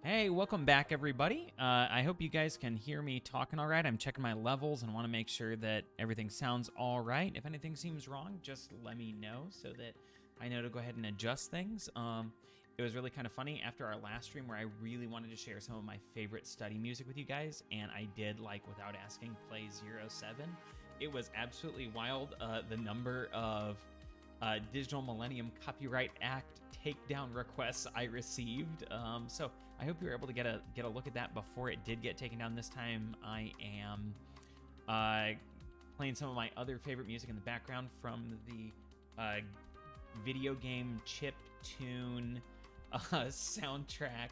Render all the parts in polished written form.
Hey, welcome back, everybody. I hope you guys can hear me talking all right. I'm checking my levels and want to make sure that everything sounds all right. If anything seems wrong, just let me know so that I know to go ahead and adjust things. It was really kind of funny after our last stream where I really wanted to share some of my favorite study music with you guys, and I did, like, without asking, play 07. It was absolutely wild, the number of Digital Millennium Copyright Act takedown requests I received. So I hope you were able to get a look at that before it did get taken down. This time I am playing some of my other favorite music in the background from the video game chip tune soundtrack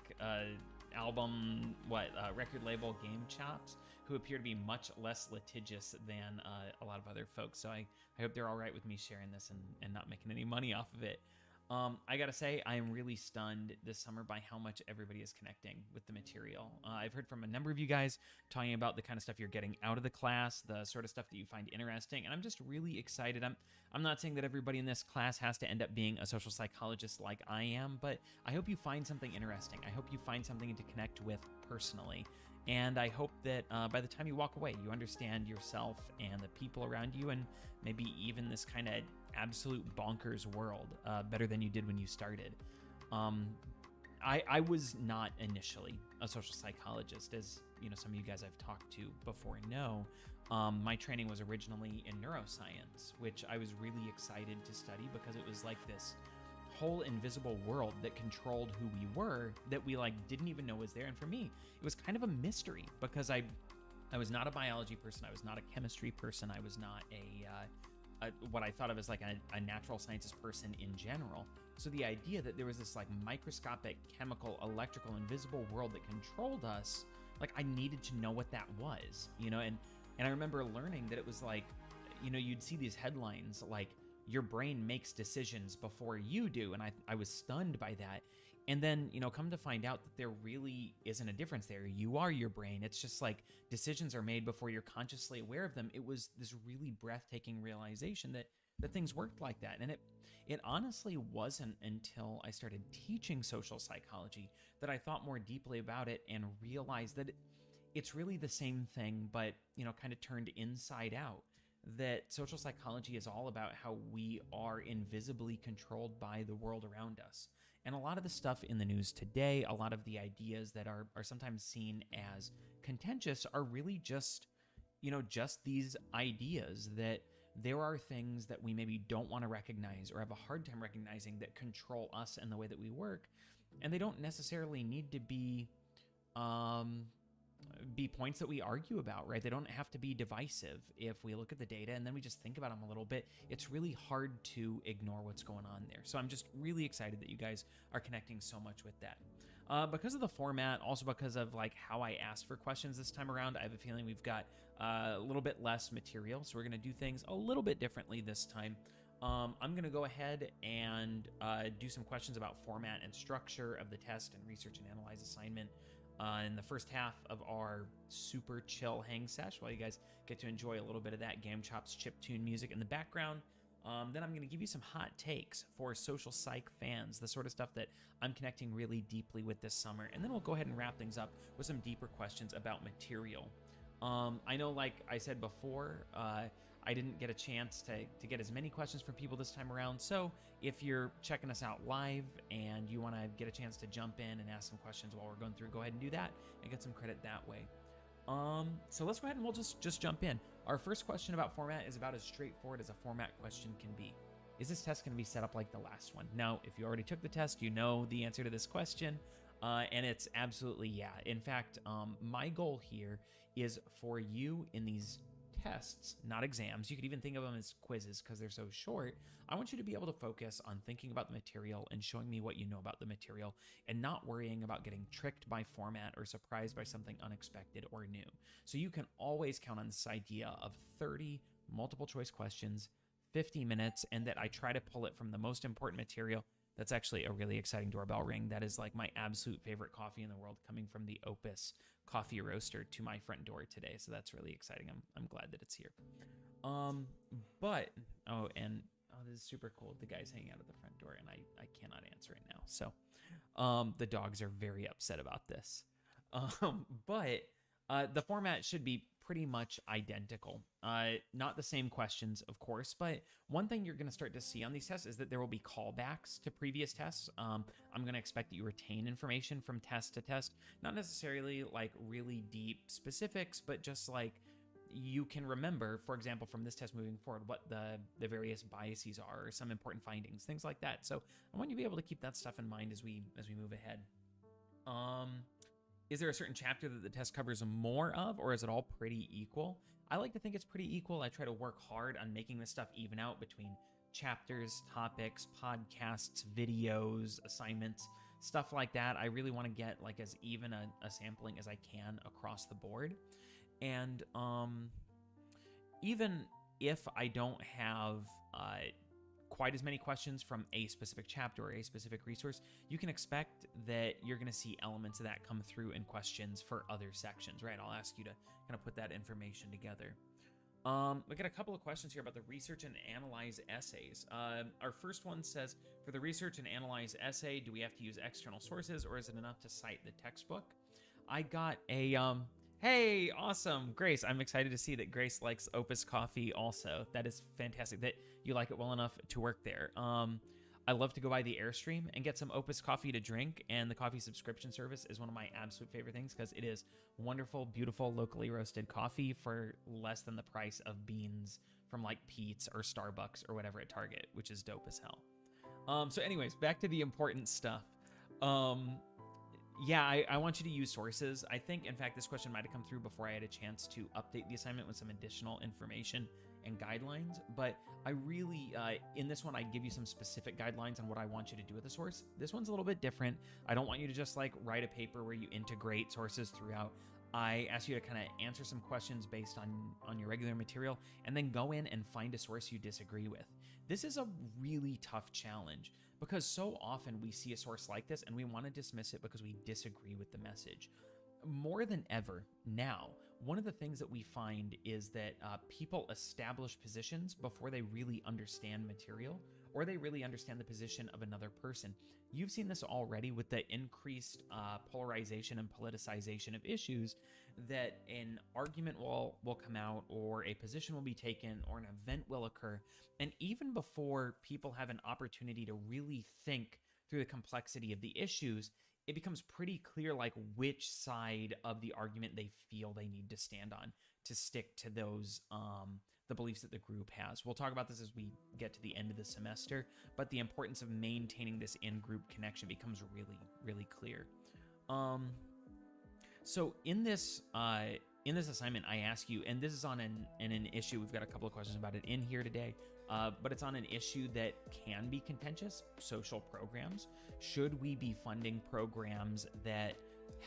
album, record label Game Chops, who appear to be much less litigious than a lot of other folks. So I hope they're all right with me sharing this and not making any money off of it. I gotta say, I am really stunned this summer by how much everybody is connecting with the material. I've heard from a number of you guys talking about the kind of stuff you're getting out of the class, the sort of stuff that you find interesting, and I'm just really excited. I'm not saying that everybody in this class has to end up being a social psychologist like I am, but I hope you find something interesting. I hope you find something to connect with personally. And I hope that by the time you walk away, you understand yourself and the people around you, and maybe even this kind of absolute bonkers world better than you did when you started. I was not initially a social psychologist, as some of you guys I've talked to before know. My training was originally in neuroscience, which I was really excited to study because it was like this whole invisible world that controlled who we were that we didn't even know was there. And for me, it was kind of a mystery because I was not a biology person, I was not a chemistry person, I was not what I thought of as a natural sciences person in general. So the idea that there was this microscopic, chemical, electrical, invisible world that controlled us like I needed to know what that was, and I remember learning that it was like, you'd see these headlines like your brain makes decisions before you do. And I was stunned by that. And then, come to find out that there really isn't a difference there. You are your brain. It's just like decisions are made before you're consciously aware of them. It was this really breathtaking realization that things worked like that. And it honestly wasn't until I started teaching social psychology that I thought more deeply about it and realized that it's really the same thing, but, kind of turned inside out. That social psychology is all about how we are invisibly controlled by the world around us. And a lot of the stuff in the news today, a lot of the ideas that are sometimes seen as contentious are really just these ideas that there are things that we maybe don't want to recognize or have a hard time recognizing that control us and the way that we work. And they don't necessarily need to be points that we argue about, right? They don't have to be divisive. If we look at the data and then we just think about them a little bit, it's really hard to ignore what's going on there. So I'm just really excited that you guys are connecting so much with that. Because of the format, also because of like how I asked for questions this time around, I have a feeling we've got a little bit less material. So we're going to do things a little bit differently this time. I'm going to go ahead and do some questions about format and structure of the test and research and analyze assignment in the first half of our super chill hang sesh, while you guys get to enjoy a little bit of that Game Chops chiptune music in the background. Then I'm going to give you some hot takes for social psych fans, the sort of stuff that I'm connecting really deeply with this summer. And then we'll go ahead and wrap things up with some deeper questions about material. I know, like I said before, I didn't get a chance to get as many questions from people this time around. So if you're checking us out live and you want to get a chance to jump in and ask some questions while we're going through, go ahead and do that and get some credit that way. So let's go ahead and we'll just jump in. Our first question about format is about as straightforward as a format question can be. Is this test going to be set up like the last one? Now, if you already took the test, you know the answer to this question. And it's absolutely yeah. In fact, my goal here is for you in these tests, not exams. You could even think of them as quizzes because they're so short. I want you to be able to focus on thinking about the material and showing me what you know about the material and not worrying about getting tricked by format or surprised by something unexpected or new. So you can always count on this idea of 30 multiple choice questions, 50 minutes, and that I try to pull it from the most important material. That's actually a really exciting doorbell ring. That is like my absolute favorite coffee in the world, coming from the Opus coffee roaster to my front door today. So that's really exciting. I'm glad that it's here. This is super cool. The guy's hanging out at the front door and I cannot answer it now. So the dogs are very upset about this. But the format should be pretty much identical. Not the same questions, of course, but one thing you're going to start to see on these tests is that there will be callbacks to previous tests. I'm going to expect that you retain information from test to test, not necessarily like really deep specifics, but just like you can remember, for example, from this test moving forward, what the various biases are or some important findings, things like that. So I want you to be able to keep that stuff in mind as we move ahead. Is there a certain chapter that the test covers more of, or is it all pretty equal? I like to think it's pretty equal. I try to work hard on making this stuff even out between chapters, topics, podcasts, videos, assignments, stuff like that. I really want to get like as even a sampling as I can across the board. And even if I don't have quite as many questions from a specific chapter or a specific resource, you can expect that you're going to see elements of that come through in questions for other sections, right? I'll ask you to kind of put that information together. We got a couple of questions here about the research and analyze essays. Our first one says, for the research and analyze essay, do we have to use external sources or is it enough to cite the textbook? I got a, hey, awesome, Grace. I'm excited to see that Grace likes Opus Coffee also. That is fantastic that you like it well enough to work there. I love to go by the Airstream and get some Opus Coffee to drink, and the coffee subscription service is one of my absolute favorite things because it is wonderful, beautiful, locally roasted coffee for less than the price of beans from like Pete's or Starbucks or whatever at Target, which is dope as hell. So anyways, back to the important stuff. Yeah, I want you to use sources. I think, in fact, this question might have come through before I had a chance to update the assignment with some additional information and guidelines. But I really, in this one, I give you some specific guidelines on what I want you to do with the source. This one's a little bit different. I don't want you to just like write a paper where you integrate sources throughout. I ask you to kind of answer some questions based on your regular material, and then go in and find a source you disagree with. This is a really tough challenge because so often we see a source like this and we want to dismiss it because we disagree with the message. More than ever now, one of the things that we find is that people establish positions before they really understand material or they really understand the position of another person. You've seen this already with the increased polarization and politicization of issues, that an argument will come out or a position will be taken or an event will occur. And even before people have an opportunity to really think through the complexity of the issues, it becomes pretty clear like which side of the argument they feel they need to stand on to stick to those the beliefs that the group has. We'll talk about this as we get to the end of the semester, but the importance of maintaining this in-group connection becomes really, really clear. So in this assignment, I ask you, and this is on an issue, we've got a couple of questions about it in here today, but it's on an issue that can be contentious, social programs. Should we be funding programs that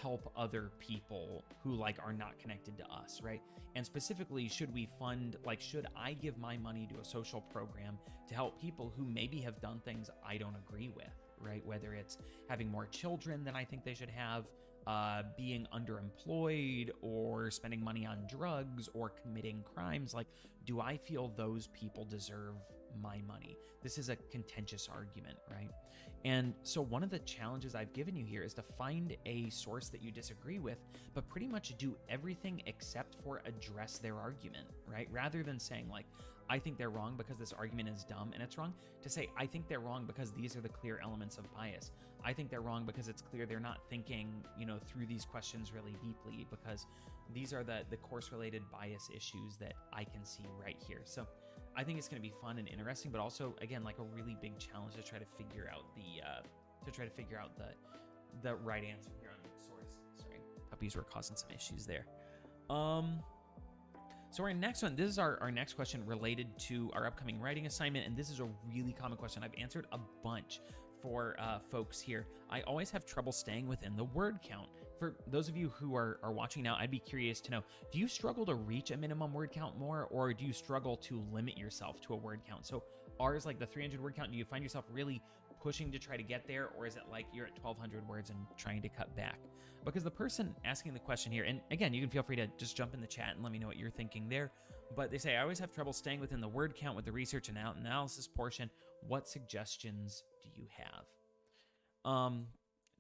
help other people who are not connected to us, right? And specifically, should we fund, should I give my money to a social program to help people who maybe have done things I don't agree with, right? Whether it's having more children than I think they should have, being underemployed, or spending money on drugs or committing crimes. Do I feel those people deserve my money? This is a contentious argument, right? And so one of the challenges I've given you here is to find a source that you disagree with, but pretty much do everything except for address their argument, right? Rather than saying I think they're wrong because this argument is dumb and it's wrong, to say, I think they're wrong because these are the clear elements of bias. I think they're wrong because it's clear they're not thinking, through these questions really deeply, because these are the course-related bias issues that I can see right here. So I think it's going to be fun and interesting, but also, again, a really big challenge to try to figure out the right answer here on the source. Sorry, puppies were causing some issues there. So our next one, this is our next question related to our upcoming writing assignment, and this is a really common question. I've answered a bunch for folks here. I always have trouble staying within the word count. For those of you who are watching now, I'd be curious to know, do you struggle to reach a minimum word count more, or do you struggle to limit yourself to a word count? So ours, the 300 word count, do you find yourself really pushing to try to get there, or is it you're at 1,200 words and trying to cut back? Because the person asking the question here, and again, you can feel free to just jump in the chat and let me know what you're thinking there, but they say, I always have trouble staying within the word count with the research and analysis portion. What suggestions do you have?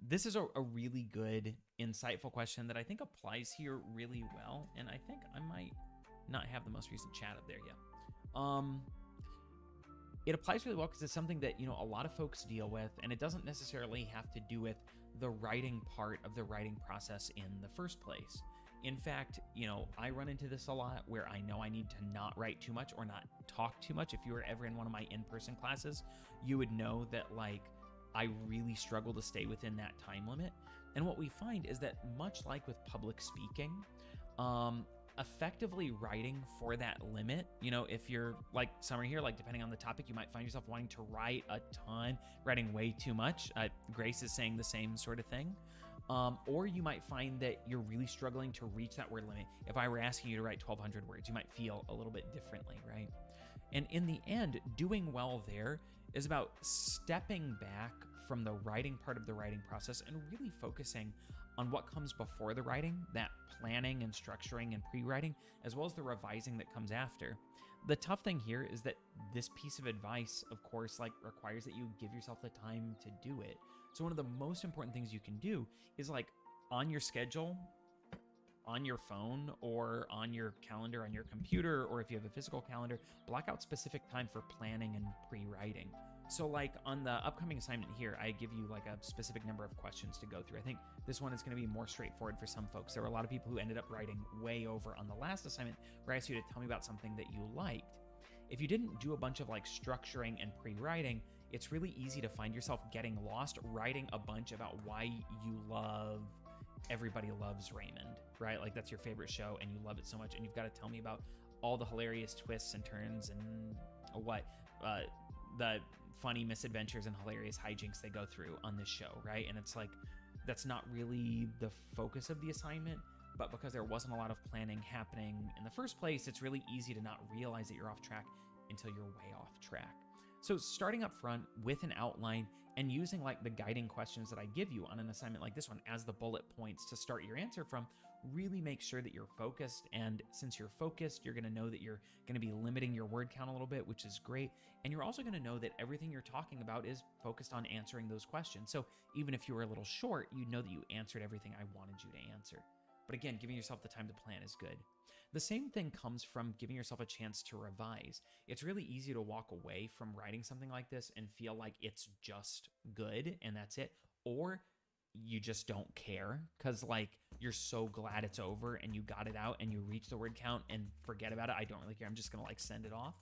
This is a really good, insightful question that I think applies here really well, and I think I might not have the most recent chat up there yet. It applies really well because it's something that, a lot of folks deal with, and it doesn't necessarily have to do with the writing part of the writing process in the first place. In fact, I run into this a lot where I know I need to not write too much or not talk too much. If you were ever in one of my in-person classes, you would know that I really struggle to stay within that time limit. And what we find is that much like with public speaking, effectively writing for that limit, if you're summer here, depending on the topic, you might find yourself wanting to write a ton, writing way too much. Grace is saying the same sort of thing. Or you might find that you're really struggling to reach that word limit. If I were asking you to write 1,200 words, you might feel a little bit differently, right? And in the end, doing well there is about stepping back from the writing part of the writing process and really focusing on what comes before the writing, that planning and structuring and pre-writing, as well as the revising that comes after. The tough thing here is that this piece of advice, of course, requires that you give yourself the time to do it. So one of the most important things you can do is on your schedule, on your phone, or on your calendar, on your computer, or if you have a physical calendar, block out specific time for planning and pre-writing. So on the upcoming assignment here, I give you a specific number of questions to go through. I think this one is going to be more straightforward for some folks. There were a lot of people who ended up writing way over on the last assignment where I asked you to tell me about something that you liked. If you didn't do a bunch of structuring and pre-writing, it's really easy to find yourself getting lost writing a bunch about why you love Everybody Loves Raymond, right? That's your favorite show and you love it so much, and you've got to tell me about all the hilarious twists and turns and the funny misadventures and hilarious hijinks they go through on this show, right? And it's that's not really the focus of the assignment. but because there wasn't a lot of planning happening in the first place, it's really easy to not realize that you're off track until you're way off track. So starting up front with an outline and using like the guiding questions that I give you on an assignment like this one as the bullet points to start your answer from really make sure that you're focused. And since you're focused, you're going to know that you're going to be limiting your word count a little bit, which is great. And you're also going to know that everything you're talking about is focused on answering those questions. So even if you were a little short, you know that you answered everything I wanted you to answer. But again, giving yourself the time to plan is good. The same thing comes from giving yourself a chance to revise. It's really easy to walk away from writing something like this and feel like it's just good and that's it. Or you just don't care because like you're so glad it's over and you got it out and you reach the word count and forget about it. I don't really care. I'm just going to like send it off.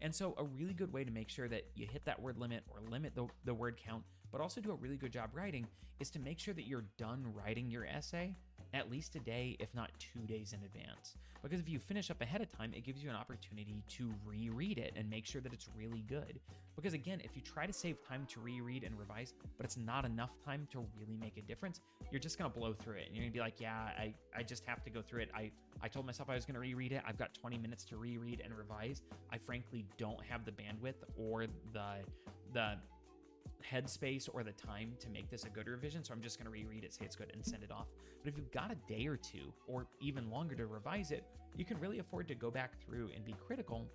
And so a really good way to make sure that you hit that word limit or limit the word count, but also do a really good job writing is to make sure that you're done writing your essay at least a day, if not 2 days in advance. Because if you finish up ahead of time, it gives you an opportunity to reread it and make sure that it's really good. Because again, if you try to save time to reread and revise, but it's not enough time to really make a difference, you're just gonna blow through it. And you're gonna be like, yeah, I just have to go through it. I told myself I was gonna reread it. I've got 20 minutes to reread and revise. I frankly don't have the bandwidth or the headspace or the time to make this a good revision, so I'm just going to reread it, say it's good, and send it off. But if you've got a day or two or even longer to revise it, you can really afford to go back through and be critical.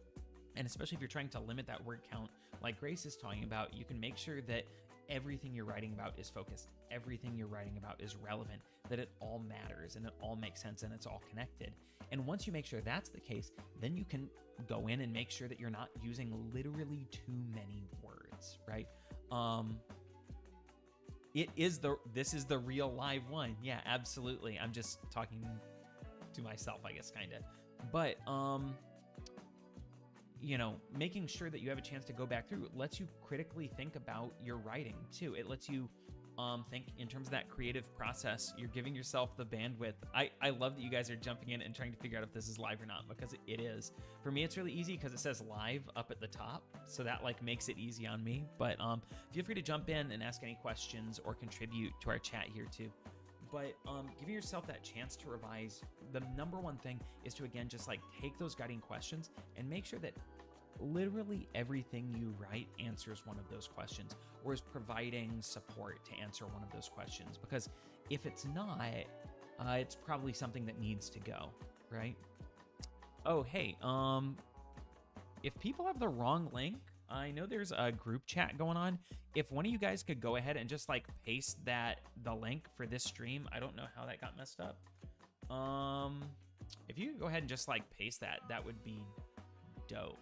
And especially if you're trying to limit that word count like Grace is talking about, you can make sure that everything you're writing about is focused, everything you're writing about is relevant, that it all matters and it all makes sense and it's all connected. And once you make sure that's the case, then you can go in and make sure that you're not using literally too many words, right? This is the real live one. Yeah, absolutely. I'm just talking to myself, I guess, kind of. But, you know, making sure that you have a chance to go back through lets you critically think about your writing too. It lets you think in terms of that creative process. You're giving yourself the bandwidth. I love that you guys are jumping in and trying to figure out if this is live or not, because it is. For me, it's really easy because it says live up at the top, so that like makes it easy on me. But feel free to jump in and ask any questions or contribute to our chat here too. But giving yourself that chance to revise, the number one thing is to, again, just like take those guiding questions and make sure that literally everything you write answers one of those questions or is providing support to answer one of those questions. Because if it's not, it's probably something that needs to go, right? Oh, hey, if people have the wrong link, I know there's a group chat going on. If one of you guys could go ahead and just like paste the link for this stream, I don't know how that got messed up. If you could go ahead and just like paste that would be dope.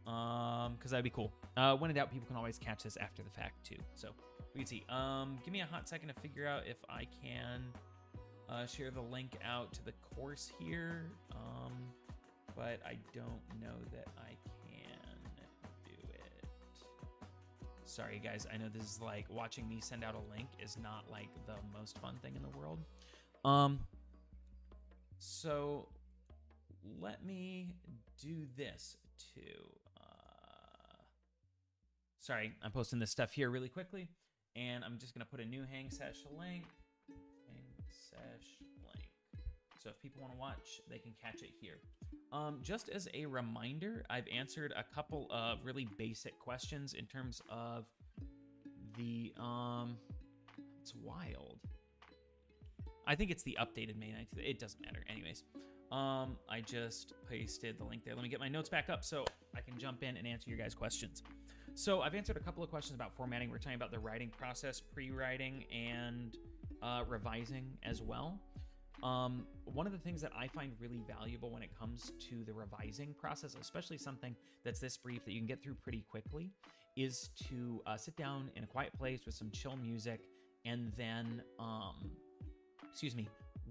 Because that'd be cool. When in doubt, people can always catch this after the fact too. So we can see. Give me a hot second to figure out if I can share the link out to the course here. But I don't know that I can do it. Sorry guys, I know this is like watching me send out a link is not like the most fun thing in the world. So let me do this too. Sorry, I'm posting this stuff here really quickly, and I'm just gonna put a new hang sesh link. Hang sesh link. So if people want to watch, they can catch it here. Just as a reminder, I've answered a couple of really basic questions in terms of the it's wild. I think it's the updated May 9th. It doesn't matter. Anyways, I just pasted the link there. Let me get my notes back up so I can jump in and answer your guys' questions. So I've answered a couple of questions about formatting. We're talking about the writing process, pre-writing, and revising as well. One of the things that I find really valuable when it comes to the revising process, especially something that's this brief that you can get through pretty quickly, is to sit down in a quiet place with some chill music and then,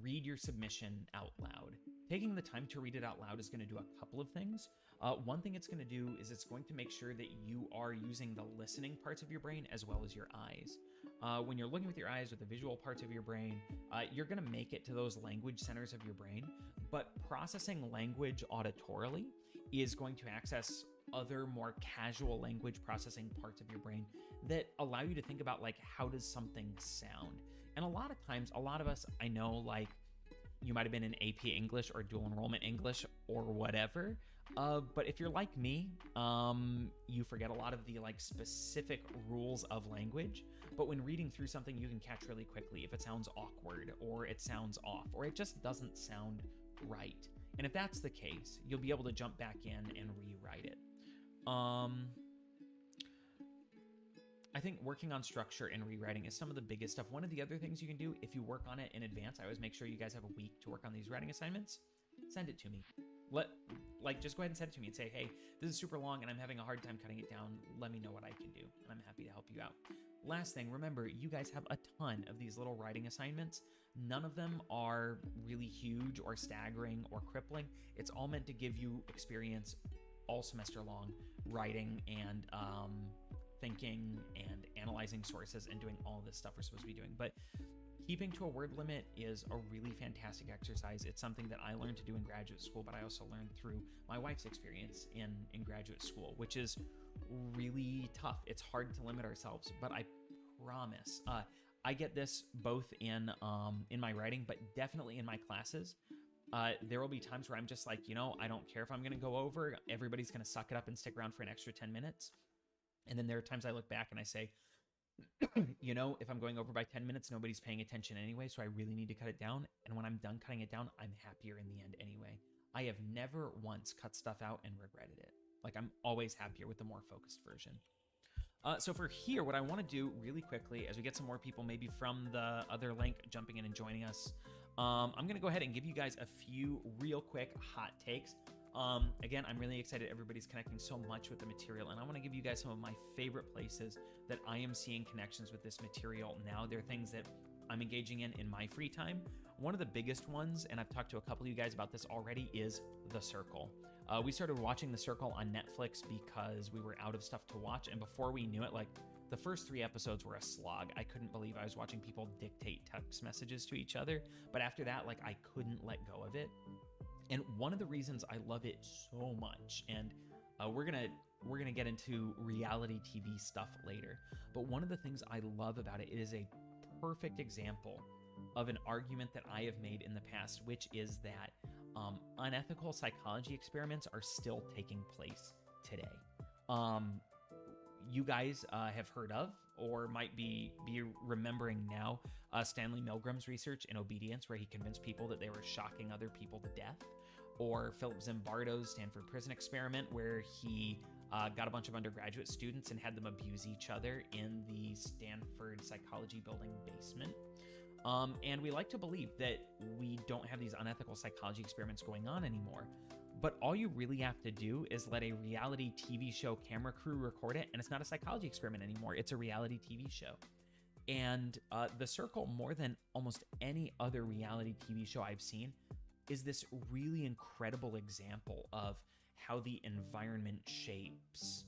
read your submission out loud. Taking the time to read it out loud is going to do a couple of things. One thing it's going to do is it's going to make sure that you are using the listening parts of your brain as well as your eyes. When you're looking with your eyes or the visual parts of your brain, you're going to make it to those language centers of your brain, but processing language auditorily is going to access other more casual language processing parts of your brain that allow you to think about like, how does something sound? And a lot of times, a lot of us, I know, like, you might have been in AP English or dual enrollment English or whatever. But if you're like me, you forget a lot of the like specific rules of language. But when reading through something, you can catch really quickly if it sounds awkward or it sounds off or it just doesn't sound right. And if that's the case, you'll be able to jump back in and rewrite it. I think working on structure and rewriting is some of the biggest stuff. One of the other things you can do if you work on it in advance, I always make sure you guys have a week to work on these writing assignments. Send it to me. Just go ahead and send it to me and say, hey, this is super long and I'm having a hard time cutting it down. Let me know what I can do. And I'm happy to help you out. Last thing, remember, you guys have a ton of these little writing assignments. None of them are really huge or staggering or crippling. It's all meant to give you experience all semester long, writing and thinking and analyzing sources and doing all this stuff we're supposed to be doing. But keeping to a word limit is a really fantastic exercise. It's something that I learned to do in graduate school, but I also learned through my wife's experience in graduate school, which is really tough. It's hard to limit ourselves, but I promise, I get this both in my writing, but definitely in my classes. There will be times where I'm just like, I don't care if I'm going to go over. Everybody's going to suck it up and stick around for an extra 10 minutes. And then there are times I look back and I say, if I'm going over by 10 minutes, nobody's paying attention anyway, so I really need to cut it down. And when I'm done cutting it down, I'm happier in the end anyway. I have never once cut stuff out and regretted it. Like, I'm always happier with the more focused version. So for here, what I want to do really quickly, as we get some more people maybe from the other link jumping in and joining us, I'm going to go ahead and give you guys a few real quick hot takes. Again, I'm really excited everybody's connecting so much with the material, and I want to give you guys some of my favorite places that I am seeing connections with this material now. They're things that I'm engaging in my free time. One of the biggest ones, and I've talked to a couple of you guys about this already, is The Circle. We started watching The Circle on Netflix because we were out of stuff to watch, and before we knew it, the first 3 episodes were a slog. I couldn't believe I was watching people dictate text messages to each other, but after that, I couldn't let go of it. And one of the reasons I love it so much, and we're gonna get into reality TV stuff later, but one of the things I love about it is a perfect example of an argument that I have made in the past, which is that unethical psychology experiments are still taking place today. You guys have heard of, or might be remembering now, Stanley Milgram's research in obedience, where he convinced people that they were shocking other people to death, or Philip Zimbardo's Stanford Prison Experiment, where he got a bunch of undergraduate students and had them abuse each other in the Stanford Psychology Building basement. And we like to believe that we don't have these unethical psychology experiments going on anymore. But all you really have to do is let a reality TV show camera crew record it, and it's not a psychology experiment anymore. It's a reality TV show. And The Circle, more than almost any other reality TV show I've seen, is this really incredible example of how the environment shapes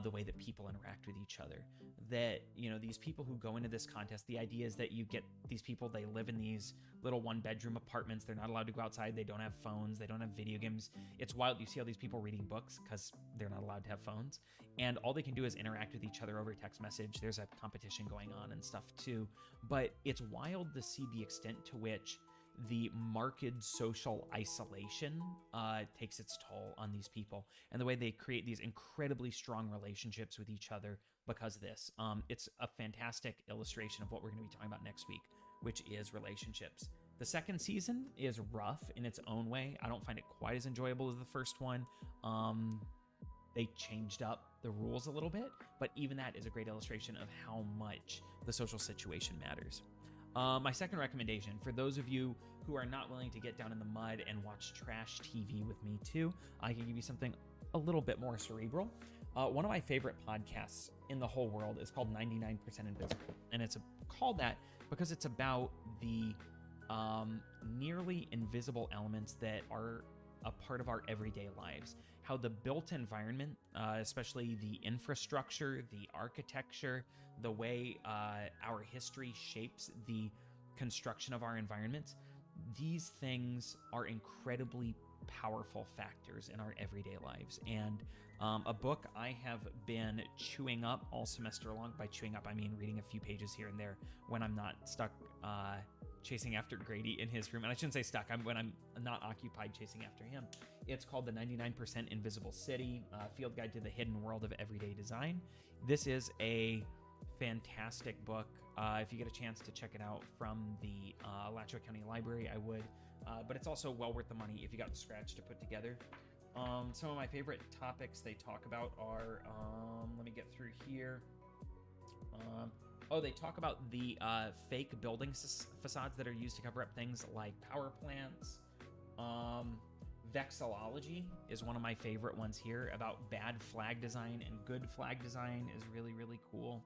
the way that people interact with each other. That, these people who go into this contest, the idea is that you get these people, they live in these little 1-bedroom apartments. They're not allowed to go outside. They don't have phones. They don't have video games. It's wild. You see all these people reading books because they're not allowed to have phones. And all they can do is interact with each other over text message. There's a competition going on and stuff too. But it's wild to see the extent to which the marked social isolation takes its toll on these people, and the way they create these incredibly strong relationships with each other because of this. It's a fantastic illustration of what we're going to be talking about next week, which is relationships. The second season is rough in its own way. I don't find it quite as enjoyable as the first one. They changed up the rules a little bit, but even that is a great illustration of how much the social situation matters. My second recommendation, for those of you who are not willing to get down in the mud and watch trash TV with me too, I can give you something a little bit more cerebral. One of my favorite podcasts in the whole world is called 99% Invisible. And it's called that because it's about the nearly invisible elements that are a part of our everyday lives. How the built environment, especially the infrastructure, the architecture, the way our history shapes the construction of our environments, these things are incredibly powerful factors in our everyday lives. And a book I have been chewing up all semester long, by chewing up I mean reading a few pages here and there when I'm not stuck chasing after Grady in his room. And I shouldn't say stuck, when I'm not occupied chasing after him. It's called The 99% Invisible City, Field Guide to the Hidden World of Everyday Design. This is a fantastic book. If you get a chance to check it out from the Alachua County Library, I would. But it's also well worth the money if you got the scratch to put together. Some of my favorite topics they talk about are, let me get through here. They talk about the fake building facades that are used to cover up things like power plants. Vexillology is one of my favorite ones here, about bad flag design and good flag design is really, really cool.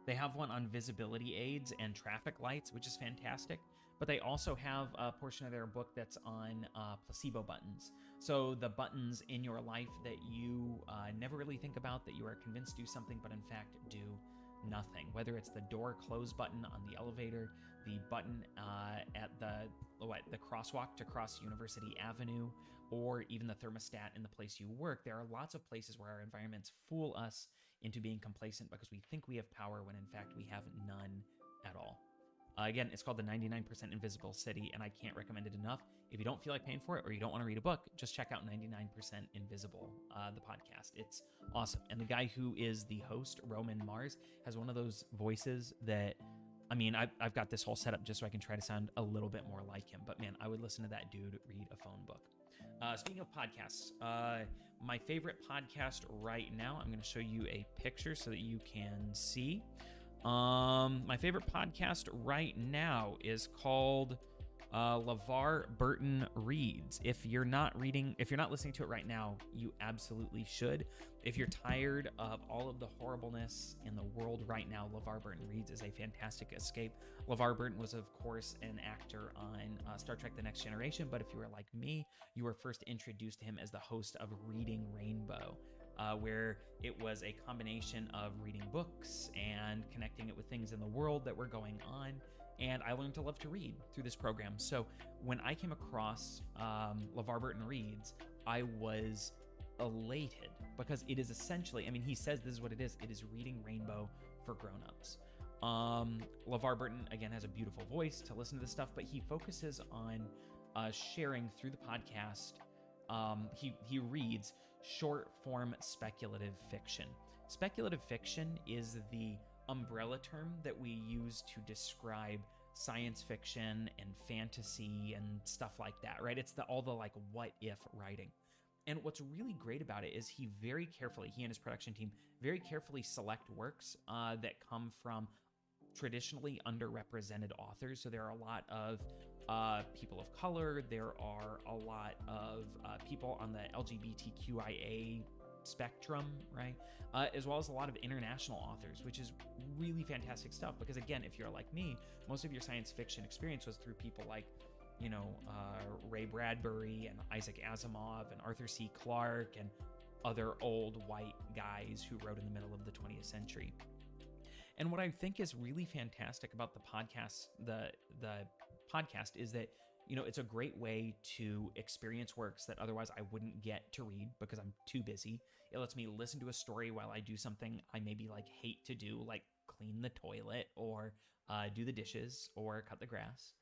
They have one on visibility aids and traffic lights, which is fantastic. But they also have a portion of their book that's on placebo buttons. So the buttons in your life that you never really think about, that you are convinced do something, but in fact do nothing. Whether it's the door close button on the elevator, the button at the crosswalk to cross University Avenue, or even the thermostat in the place you work, there are lots of places where our environments fool us into being complacent because we think we have power when in fact we have none at all. Again, it's called The 99% Invisible City, and I can't recommend it enough. If you don't feel like paying for it or you don't want to read a book, just check out 99% Invisible, the podcast. It's awesome. And the guy who is the host, Roman Mars, has one of those voices that, I mean, I've got this whole setup just so I can try to sound a little bit more like him. But man, I would listen to that dude read a phone book. Speaking of podcasts, my favorite podcast right now, I'm going to show you a picture so that you can see. My favorite podcast right now is called LeVar Burton Reads. If you're not listening to it right now, you absolutely should. If you're tired of all of the horribleness in the world right now, LeVar Burton Reads is a fantastic escape. LeVar Burton was, of course, an actor on Star Trek: The Next Generation, but if you were like me, you were first introduced to him as the host of Reading Rainbow. Where it was a combination of reading books and connecting it with things in the world that were going on. And I learned to love to read through this program. So when I came across LeVar Burton Reads, I was elated because it is essentially, I mean, he says this is what it is. It is Reading Rainbow for grown-ups. LeVar Burton, again, has a beautiful voice to listen to this stuff, but he focuses on sharing through the podcast. He reads short-form speculative fiction. Speculative fiction is the umbrella term that we use to describe science fiction and fantasy and stuff like that, right? It's all the like what-if writing. And what's really great about it is he and his production team very carefully select works that come from traditionally underrepresented authors. So there are a lot of people of color. There are a lot of people on the LGBTQIA spectrum, right? As well as a lot of international authors, which is really fantastic stuff. Because again, if you're like me, most of your science fiction experience was through people like, Ray Bradbury and Isaac Asimov and Arthur C. Clarke and other old white guys who wrote in the middle of the 20th century. And what I think is really fantastic about the podcast is that, it's a great way to experience works that otherwise I wouldn't get to read because I'm too busy. It lets me listen to a story while I do something I maybe hate to do, like clean the toilet or do the dishes or cut the grass.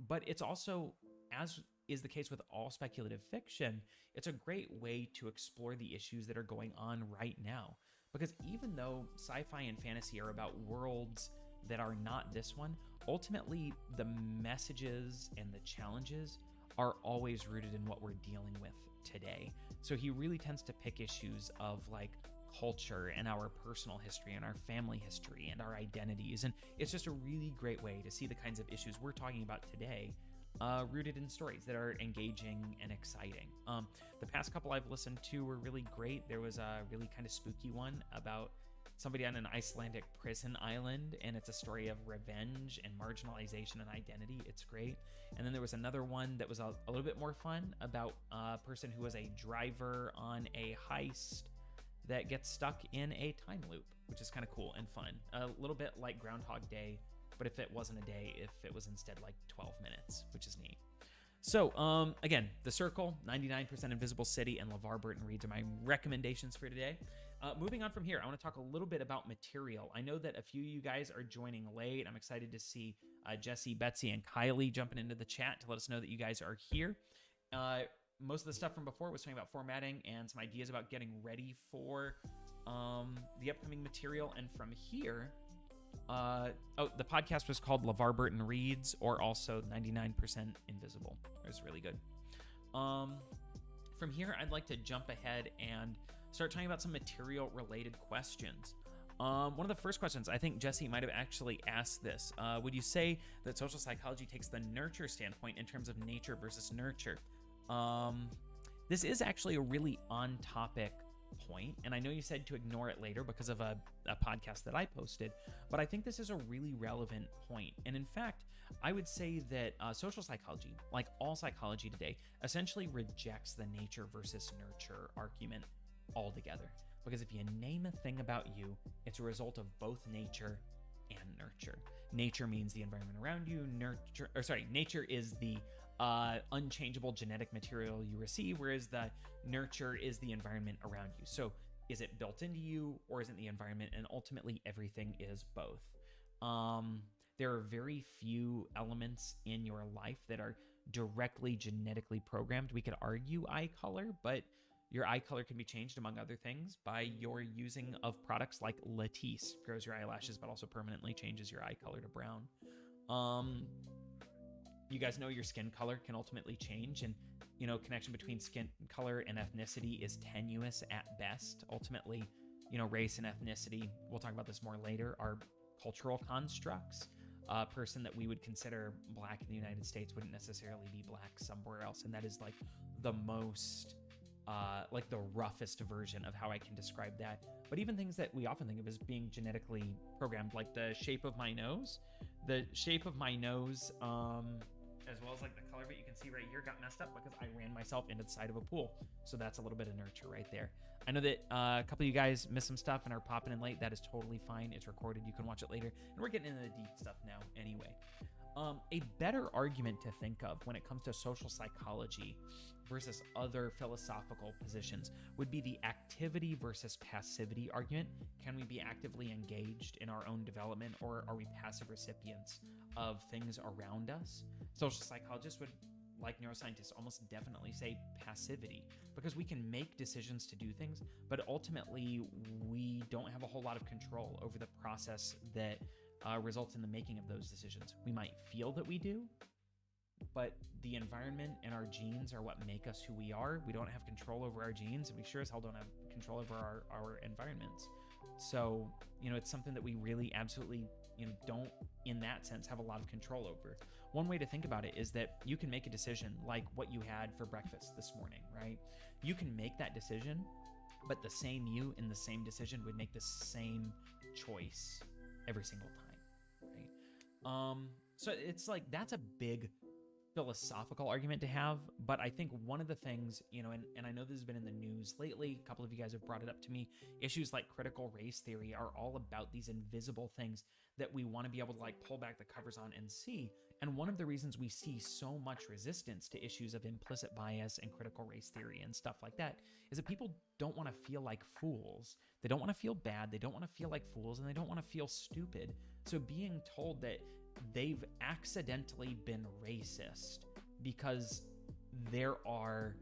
But it's also, as is the case with all speculative fiction, it's a great way to explore the issues that are going on right now. Because even though sci-fi and fantasy are about worlds that are not this one, ultimately the messages and the challenges are always rooted in what we're dealing with today. So he really tends to pick issues of culture and our personal history and our family history and our identities. And it's just a really great way to see the kinds of issues we're talking about today rooted in stories that are engaging and exciting. The past couple I've listened to were really great. There was a really kind of spooky one about somebody on an Icelandic prison island, and it's a story of revenge and marginalization and identity. It's great. And then there was another one that was a little bit more fun about a person who was a driver on a heist that gets stuck in a time loop, which is kind of cool and fun. A little bit like Groundhog Day, but if it wasn't a day, if it was instead 12 minutes, which is neat. So, again, The Circle, 99% Invisible City, and LeVar Burton Reads are my recommendations for today. Moving on from here, I want to talk a little bit about material. I know that a few of you guys are joining late. I'm excited to see Jesse, Betsy, and Kylie jumping into the chat to let us know that you guys are here. Most of the stuff from before was talking about formatting and some ideas about getting ready for the upcoming material. And from here, the podcast was called LeVar Burton Reads, or also 99% Invisible. It was really good. From here, I'd like to jump ahead and start talking about some material-related questions. One of the first questions, I think Jesse might have actually asked this. Would you say that social psychology takes the nurture standpoint in terms of nature versus nurture? This is actually a really on-topic point, and I know you said to ignore it later because of a podcast that I posted, but I think this is a really relevant point. And in fact, I would say that social psychology, like all psychology today, essentially rejects the nature versus nurture argument altogether. Because if you name a thing about you, it's a result of both nature and nurture. Nature means the environment around you. Nature is the unchangeable genetic material you receive, whereas the nurture is the environment around you. So is it built into you, or is it the environment? And ultimately, everything is both. There are very few elements in your life that are directly genetically programmed. We could argue eye color, but your eye color can be changed, among other things, by your using of products like Latisse. Grows your eyelashes, but also permanently changes your eye color to brown. You guys know your skin color can ultimately change, and connection between skin color and ethnicity is tenuous at best. Ultimately, race and ethnicity, we'll talk about this more later, are cultural constructs. A person that we would consider black in the United States wouldn't necessarily be black somewhere else, and that is like the most the roughest version of how I can describe that. But even things that we often think of as being genetically programmed, like the shape of my nose, as well as like the color of it, you can see right here got messed up because I ran myself into the side of a pool. So that's a little bit of nurture right there. I know that a couple of you guys missed some stuff and are popping in late. That is totally fine. It's recorded. You can watch it later. And we're getting into the deep stuff now anyway. A better argument to think of when it comes to social psychology versus other philosophical positions would be the activity versus passivity argument. Can we be actively engaged in our own development, or are we passive recipients of things around us? Social psychologists would, like neuroscientists, almost definitely say passivity, because we can make decisions to do things, but ultimately we don't have a whole lot of control over the process that results in the making of those decisions. We might feel that we do, but the environment and our genes are what make us who we are. We don't have control over our genes, and we sure as hell don't have control over our environments. So, it's something that we really absolutely, don't, in that sense, have a lot of control over. One way to think about it is that you can make a decision like what you had for breakfast this morning, right? You can make that decision, but the same you in the same decision would make the same choice every single time, right? So it's like, that's a big philosophical argument to have, but I think one of the things, and I know this has been in the news lately, a couple of you guys have brought it up to me, issues like critical race theory are all about these invisible things that we want to be able to pull back the covers on and see. And one of the reasons we see so much resistance to issues of implicit bias and critical race theory and stuff like that is that people don't want to feel like fools. They don't want to feel bad. They don't want to feel like fools, and they don't want to feel stupid. So being told that they've accidentally been racist because there are,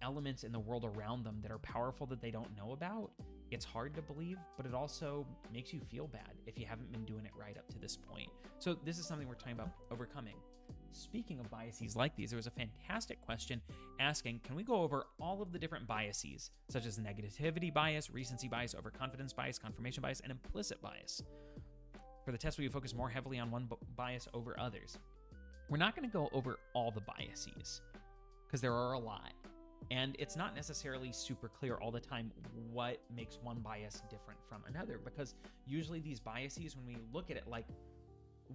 elements in the world around them that are powerful that they don't know about, it's hard to believe, but it also makes you feel bad if you haven't been doing it right up to this point. So this is something we're talking about overcoming. Speaking of biases like these, there was a fantastic question asking, can we go over all of the different biases, such as negativity bias, recency bias, overconfidence bias, confirmation bias, and implicit bias? For the test, we focus more heavily on one bias over others. We're not going to go over all the biases because there are a lot. And it's not necessarily super clear all the time what makes one bias different from another, because usually these biases, when we look at it, like,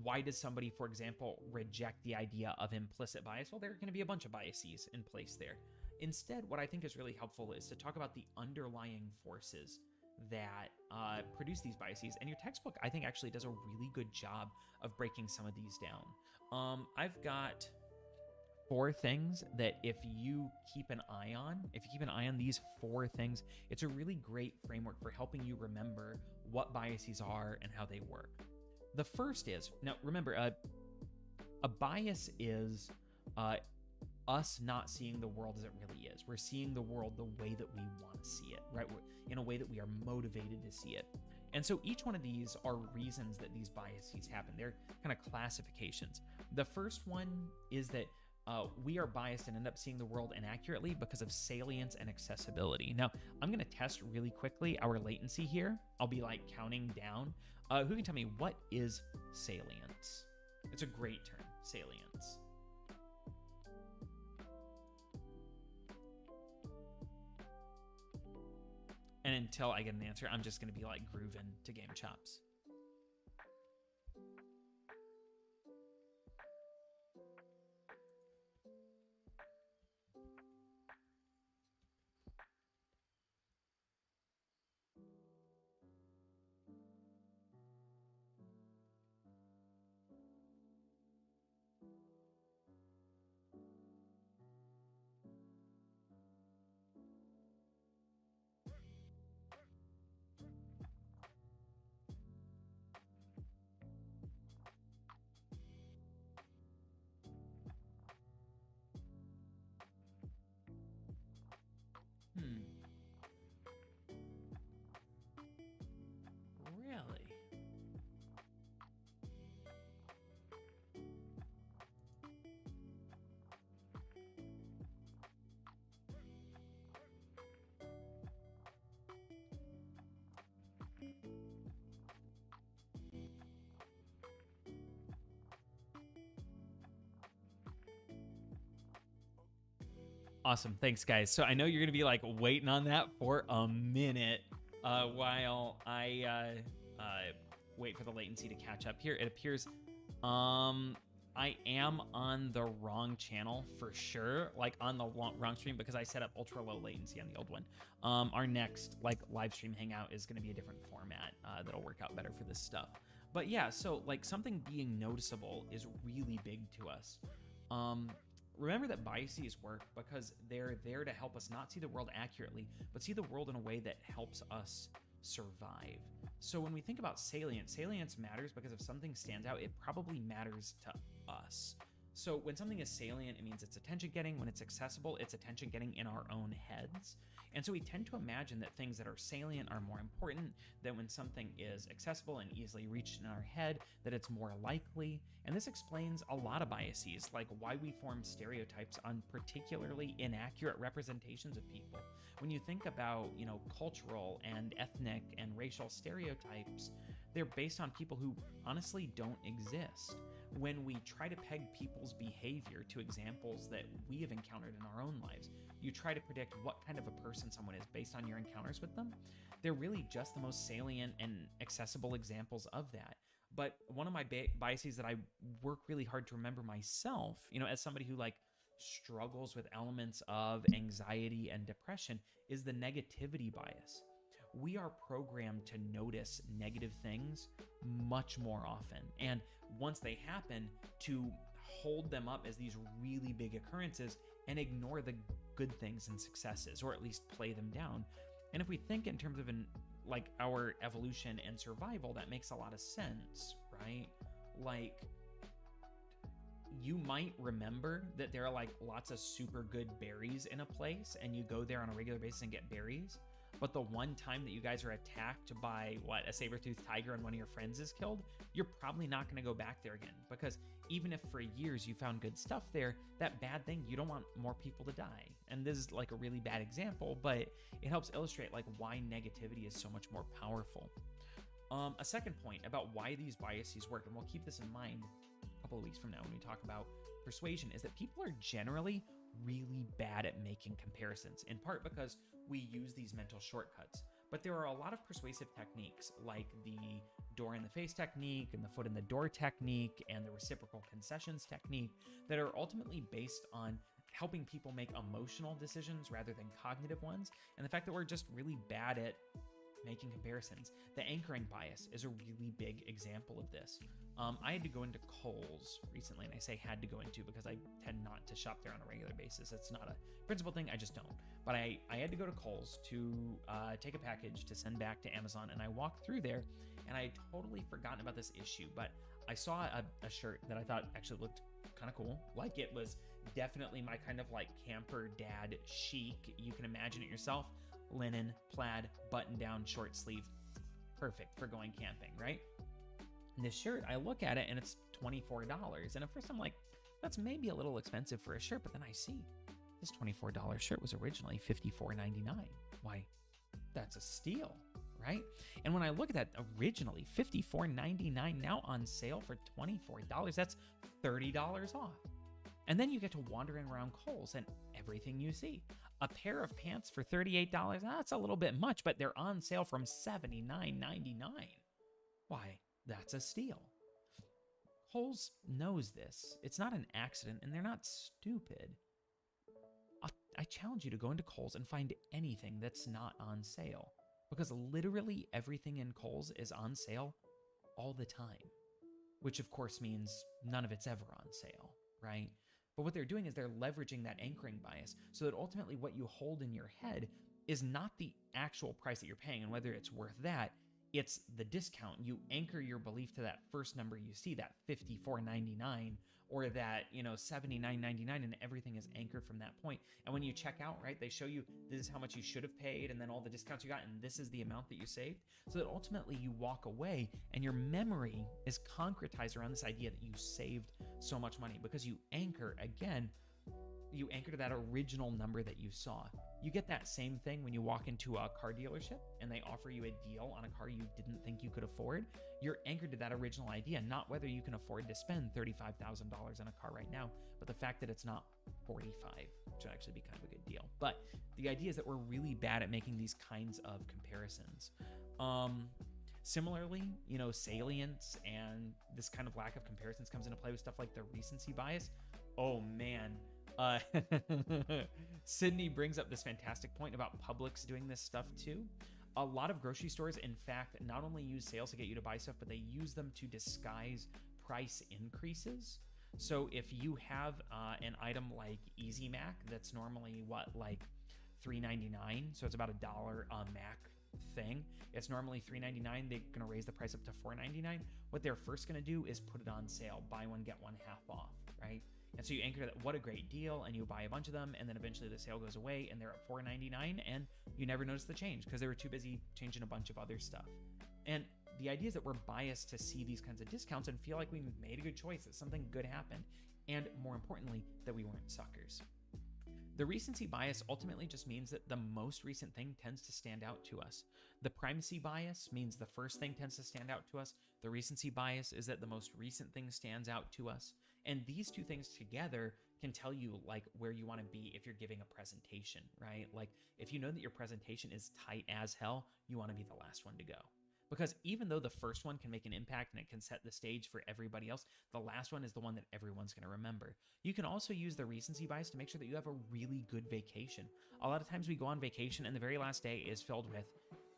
why does somebody, for example, reject the idea of implicit bias? Well, there are going to be a bunch of biases in place there. Instead, what I think is really helpful is to talk about the underlying forces that produce these biases. And your textbook, I think, actually does a really good job of breaking some of these down. I've got 4 things that if you keep an eye on these 4 things, it's a really great framework for helping you remember what biases are and how they work. The first is, now remember, a bias is us not seeing the world as it really is. We're seeing the world the way that we want to see it, right? In a way that we are motivated to see it. And so each one of these are reasons that these biases happen. They're kind of classifications. The first one is that we are biased and end up seeing the world inaccurately because of salience and accessibility. Now, I'm going to test really quickly our latency here. I'll be like counting down. Who can tell me what is salience? It's a great term, salience. And until I get an answer, I'm just going to be like grooving to Game Chops. Really? Awesome. Thanks, guys. So I know you're going to be like waiting on that for a minute while I wait for the latency to catch up here. It appears I am on the wrong channel for sure, like on the wrong stream, because I set up ultra low latency on the old one. Our next like live stream hangout is going to be a different format that'll work out better for this stuff. But yeah, so like something being noticeable is really big to us. Remember that biases work because they're there to help us not see the world accurately, but see the world in a way that helps us survive. So when we think about salience matters because if something stands out, it probably matters to us. So when something is salient, it means it's attention getting. When it's accessible, it's attention getting in our own heads. And so we tend to imagine that things that are salient are more important, that when something is accessible and easily reached in our head, that it's more likely. And this explains a lot of biases, like why we form stereotypes on particularly inaccurate representations of people. When you think about, cultural and ethnic and racial stereotypes, they're based on people who honestly don't exist. When we try to peg people's behavior to examples that we have encountered in our own lives, you try to predict what kind of a person someone is based on your encounters with them. They're really just the most salient and accessible examples of that. But one of my biases that I work really hard to remember myself, as somebody who struggles with elements of anxiety and depression, is the negativity bias. We are programmed to notice negative things much more often. And once they happen, to hold them up as these really big occurrences and ignore the good things and successes, or at least play them down. And if we think in terms of our evolution and survival, that makes a lot of sense, right? Like, you might remember that there are lots of super good berries in a place, and you go there on a regular basis and get berries. But the one time that you guys are attacked by a saber-toothed tiger and one of your friends is killed, you're probably not going to go back there again, because even if for years you found good stuff there, that bad thing, you don't want more people to die. And this is a really bad example, but it helps illustrate why negativity is so much more powerful. A second point about why these biases work, and we'll keep this in mind a couple of weeks from now when we talk about persuasion, is that people are generally really bad at making comparisons, in part because we use these mental shortcuts. But there are a lot of persuasive techniques, like the door in the face technique and the foot in the door technique and the reciprocal concessions technique, that are ultimately based on helping people make emotional decisions rather than cognitive ones. And the fact that we're just really bad at making comparisons. The anchoring bias is a really big example of this. I had to go into Kohl's recently, and I say had to go into because I tend not to shop there on a regular basis. It's not a principal thing, I just don't. But I had to go to Kohl's to take a package to send back to Amazon, and I walked through there, and I had totally forgotten about this issue, but I saw a shirt that I thought actually looked kind of cool. Like, it was definitely my kind of like camper dad chic. You can imagine it yourself. Linen, plaid, button down, short sleeve. Perfect for going camping, right? And this shirt, I look at it and it's $24. And at first I'm like, that's maybe a little expensive for a shirt, but then I see this $24 shirt was originally $54.99. Why, that's a steal, right? And when I look at that, originally $54.99, now on sale for $24, that's $30 off. And then you get to wandering around Kohl's and everything you see. A pair of pants for $38, that's a little bit much, but they're on sale from $79.99. Why, that's a steal. Kohl's knows this. It's not an accident, and they're not stupid. I challenge you to go into Kohl's and find anything that's not on sale, because literally everything in Kohl's is on sale all the time, which of course means none of it's ever on sale, right? But what they're doing is they're leveraging that anchoring bias so that ultimately what you hold in your head is not the actual price that you're paying and whether it's worth that, it's the discount. You anchor your belief to that first number you see, that $54.99 or that, $79.99, and everything is anchored from that point. And when you check out, right, they show you this is how much you should have paid and then all the discounts you got, and this is the amount that you saved. So that ultimately you walk away and your memory is concretized around this idea that you saved so much money because you anchor, again, you anchor to that original number that you saw. You get that same thing when you walk into a car dealership and they offer you a deal on a car you didn't think you could afford. You're anchored to that original idea, not whether you can afford to spend $35,000 on a car right now, but the fact that it's not 45, which would actually be kind of a good deal. But the idea is that we're really bad at making these kinds of comparisons. Similarly, salience and this kind of lack of comparisons comes into play with stuff like the recency bias. Oh man. Sydney brings up this fantastic point about Publix doing this stuff too. A lot of grocery stores, in fact, not only use sales to get you to buy stuff, but they use them to disguise price increases. So if you have an item like Easy Mac that's normally like $3.99, so it's about $1 a Mac thing. It's normally $3.99. They're going to raise the price up to $4.99. What they're first going to do is put it on sale, buy one get one half off, right? And so you anchor that, what a great deal, and you buy a bunch of them, and then eventually the sale goes away and they're at $4.99, and you never notice the change because they were too busy changing a bunch of other stuff. And the idea is that we're biased to see these kinds of discounts and feel like we made a good choice, that something good happened, and more importantly, that we weren't suckers. The recency bias ultimately just means that the most recent thing tends to stand out to us. The primacy bias means the first thing tends to stand out to us. The recency bias is that the most recent thing stands out to us. And these two things together can tell you like where you want to be if you're giving a presentation, right? Like if you know that your presentation is tight as hell, you want to be the last one to go. Because even though the first one can make an impact and it can set the stage for everybody else, the last one is the one that everyone's going to remember. You can also use the recency bias to make sure that you have a really good vacation. A lot of times we go on vacation and the very last day is filled with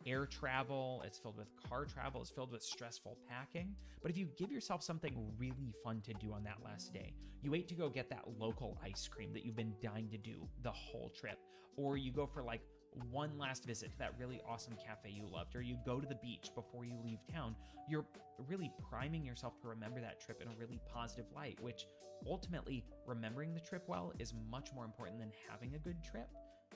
air travel, it's filled with car travel, it's filled with stressful packing. But if you give yourself something really fun to do on that last day, you wait to go get that local ice cream that you've been dying to do the whole trip, or you go for like one last visit to that really awesome cafe you loved, or you go to the beach before you leave town, you're really priming yourself to remember that trip in a really positive light, which ultimately remembering the trip well is much more important than having a good trip,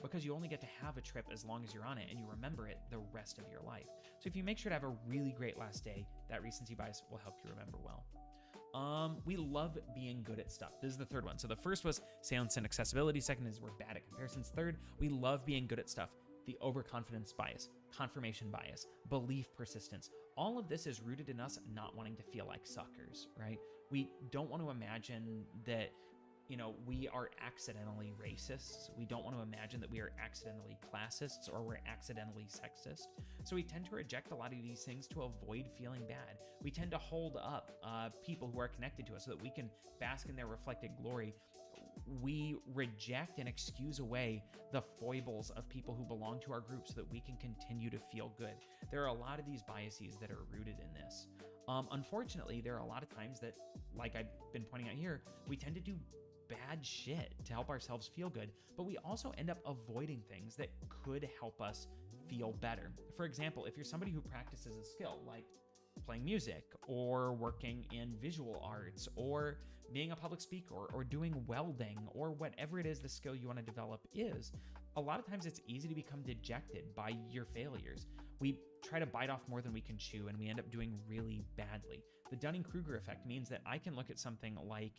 because you only get to have a trip as long as you're on it and you remember it the rest of your life. So if you make sure to have a really great last day, that recency bias will help you remember well. We love being good at stuff. This is the third one. So the first was salience and accessibility. Second is we're bad at comparisons. Third, we love being good at stuff. The overconfidence bias, confirmation bias, belief persistence. All of this is rooted in us not wanting to feel like suckers, right? We don't want to imagine that we are accidentally racists. We don't want to imagine that we are accidentally classists or we're accidentally sexist. So we tend to reject a lot of these things to avoid feeling bad. We tend to hold up people who are connected to us so that we can bask in their reflected glory. we reject and excuse away the foibles of people who belong to our group so that we can continue to feel good. There are a lot of these biases that are rooted in this. Unfortunately, there are a lot of times that, like I've been pointing out here, we tend to do bad shit to help ourselves feel good, but we also end up avoiding things that could help us feel better. For example, if you're somebody who practices a skill like playing music or working in visual arts or being a public speaker or doing welding or whatever it is the skill you want to develop is, a lot of times it's easy to become dejected by your failures. We try to bite off more than we can chew and we end up doing really badly. The Dunning-Kruger effect means that I can look at something like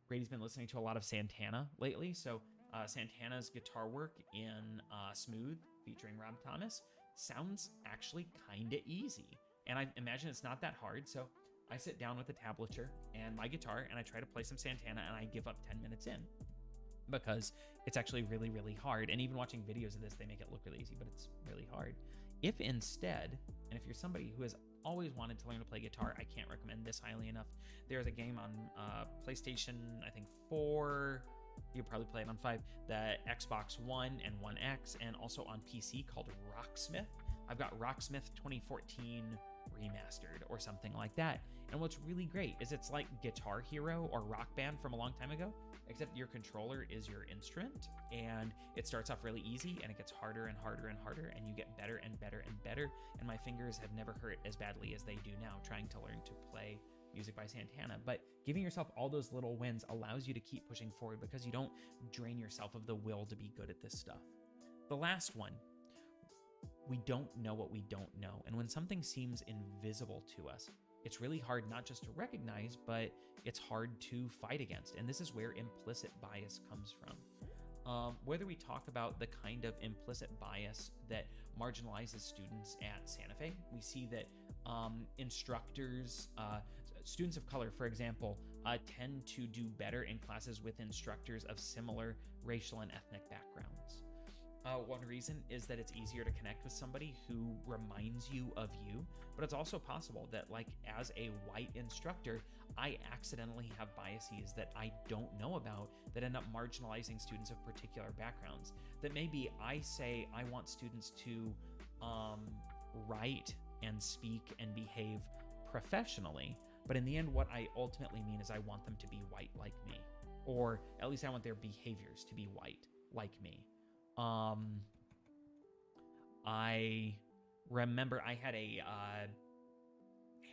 Brady's been listening to a lot of Santana lately, so Santana's guitar work in Smooth featuring Rob Thomas sounds actually kind of easy. And I imagine it's not that hard, so I sit down with a tablature and my guitar and I try to play some Santana and I give up 10 minutes in because it's actually really, really hard. And even watching videos of this, they make it look really easy, but it's really hard. If instead, and if you're somebody who has always wanted to learn to play guitar, I can't recommend this highly enough. There's a game on PlayStation, I think 4, you probably play it on 5, the Xbox One and One X, and also on PC called Rocksmith. I've got Rocksmith 2014 remastered or something like that. And what's really great is it's like Guitar Hero or Rock Band from a long time ago, except your controller is your instrument, and it starts off really easy and it gets harder and harder and harder, and you get better and better and better. And my fingers have never hurt as badly as they do now trying to learn to play music by Santana. But giving yourself all those little wins allows you to keep pushing forward because you don't drain yourself of the will to be good at this stuff. The last one, we don't know what we don't know. And when something seems invisible to us, it's really hard not just to recognize, but it's hard to fight against. And this is where implicit bias comes from. Whether we talk about the kind of implicit bias that marginalizes students at Santa Fe, we see that instructors, students of color, for example, tend to do better in classes with instructors of similar racial and ethnic backgrounds. One reason is that it's easier to connect with somebody who reminds you of you, but it's also possible that, like, as a white instructor, I accidentally have biases that I don't know about that end up marginalizing students of particular backgrounds. That maybe I say I want students to write and speak and behave professionally, but in the end, what I ultimately mean is I want them to be white like me, or at least I want their behaviors to be white like me. I remember I had a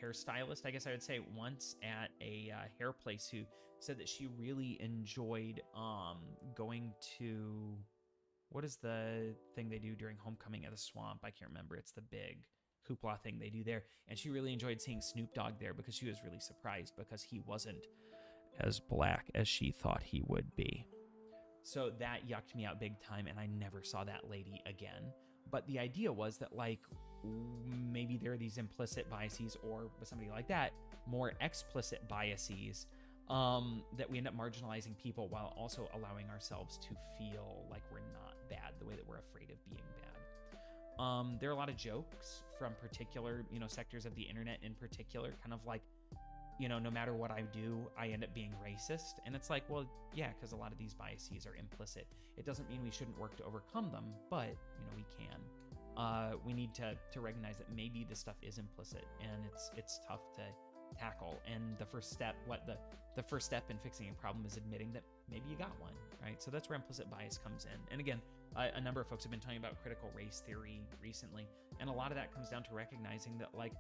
hairstylist, I guess I would say, once at a hair place who said that she really enjoyed going to, what is the thing they do during homecoming at the swamp? I can't remember. It's the big hoopla thing they do there. And she really enjoyed seeing Snoop Dogg there because she was really surprised because he wasn't as black as she thought he would be. So that yucked me out big time, and I never saw that lady again. But the idea was that, like, maybe there are these implicit biases, or with somebody like that, more explicit biases that we end up marginalizing people while also allowing ourselves to feel like we're not bad, the way that we're afraid of being bad. There are a lot of jokes from particular, sectors of the internet in particular, kind of like, no matter what I do, I end up being racist. And it's like, well, yeah, because a lot of these biases are implicit. It doesn't mean we shouldn't work to overcome them, but, we can. We need to recognize that maybe this stuff is implicit and it's tough to tackle. And the first step in fixing a problem is admitting that maybe you got one, right? So that's where implicit bias comes in. And again, a number of folks have been talking about critical race theory recently. And a lot of that comes down to recognizing that, like,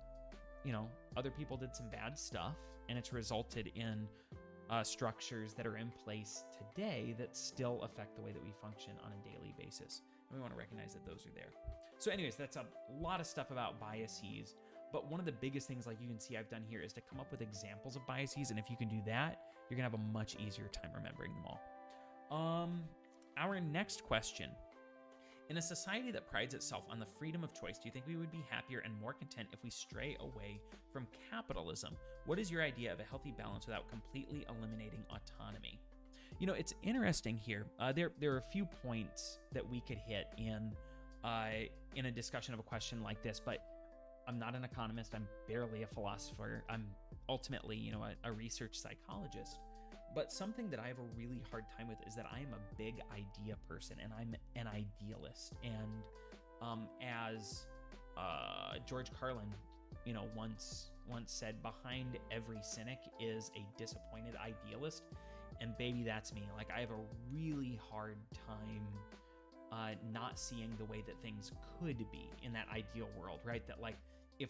other people did some bad stuff, and it's resulted in structures that are in place today that still affect the way that we function on a daily basis. And we want to recognize that those are there. So anyways, that's a lot of stuff about biases. But one of the biggest things, like you can see I've done here, is to come up with examples of biases. And if you can do that, you're going to have a much easier time remembering them all. Our next question. In a society that prides itself on the freedom of choice, do you think we would be happier and more content if we stray away from capitalism? What is your idea of a healthy balance without completely eliminating autonomy? It's interesting here. There are a few points that we could hit in a discussion of a question like this, but I'm not an economist. I'm barely a philosopher. I'm ultimately, a research psychologist. But something that I have a really hard time with is that I am a big idea person and I'm an idealist. And as George Carlin, once said, behind every cynic is a disappointed idealist. And baby, that's me. Like, I have a really hard time not seeing the way that things could be in that ideal world, right? That like, if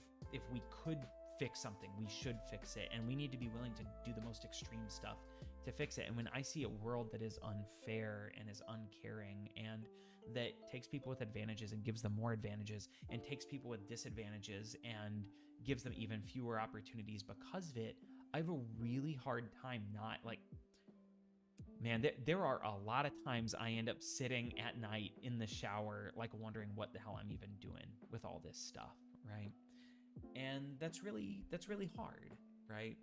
we could fix something, we should fix it, and we need to be willing to do the most extreme stuff to fix it. And when I see a world that is unfair and is uncaring and that takes people with advantages and gives them more advantages, and takes people with disadvantages and gives them even fewer opportunities because of it, I have a really hard time not like, man, there are a lot of times I end up sitting at night in the shower, like wondering what the hell I'm even doing with all this stuff, right? And that's really hard, right?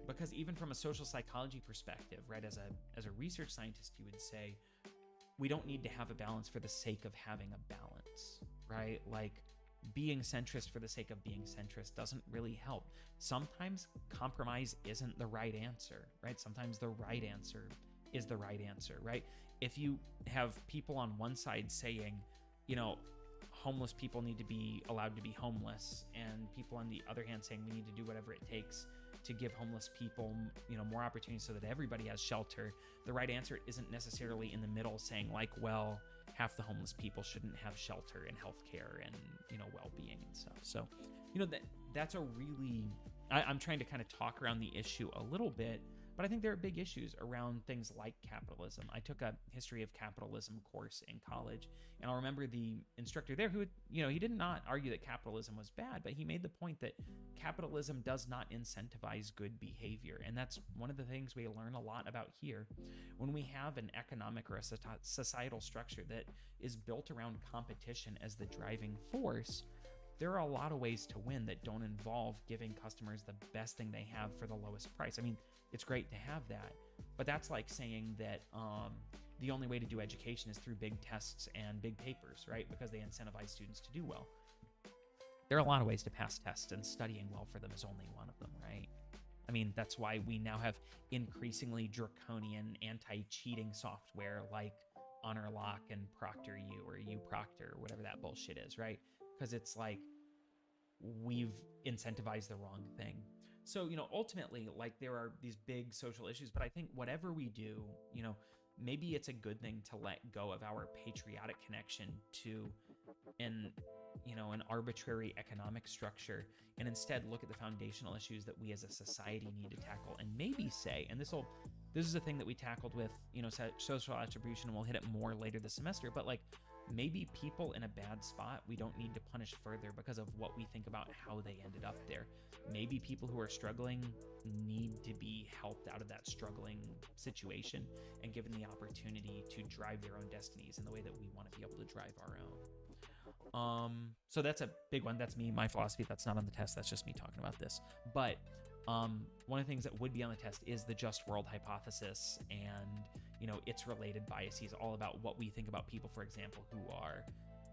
Because even from a social psychology perspective, right, as a research scientist, you would say we don't need to have a balance for the sake of having a balance, right? Like, being centrist for the sake of being centrist doesn't really help. Sometimes compromise isn't the right answer, right? Sometimes the right answer is the right answer, right? If you have people on one side saying, homeless people need to be allowed to be homeless, and people on the other hand saying we need to do whatever it takes to give homeless people, more opportunities so that everybody has shelter, the right answer isn't necessarily in the middle saying like, well, half the homeless people shouldn't have shelter and healthcare and, well-being and stuff. So, that's a really, I'm trying to kind of talk around the issue a little bit, but I think there are big issues around things like capitalism. I took a history of capitalism course in college, and I'll remember the instructor there who, he did not argue that capitalism was bad, but he made the point that capitalism does not incentivize good behavior. And that's one of the things we learn a lot about here. When we have an economic or a societal structure that is built around competition as the driving force, there are a lot of ways to win that don't involve giving customers the best thing they have for the lowest price. I mean, it's great to have that, but that's like saying that the only way to do education is through big tests and big papers, right? Because they incentivize students to do well. There are a lot of ways to pass tests, and studying well for them is only one of them, right? I mean, that's why we now have increasingly draconian anti-cheating software like HonorLock and ProctorU or UProctor or whatever that bullshit is, right? Because it's like we've incentivized the wrong thing. So, ultimately, like, there are these big social issues, but I think whatever we do, maybe it's a good thing to let go of our patriotic connection to an arbitrary economic structure and instead look at the foundational issues that we as a society need to tackle, and maybe say, and this is a thing that we tackled with, social attribution, and we'll hit it more later this semester, but like, maybe people in a bad spot, we don't need to punish further because of what we think about how they ended up there. Maybe people who are struggling need to be helped out of that struggling situation and given the opportunity to drive their own destinies in the way that we want to be able to drive our own. So that's a big one. That's me, my philosophy. That's not on the test. That's just me talking about this. But one of the things that would be on the test is the just world hypothesis and, its related biases, all about what we think about people, for example, who are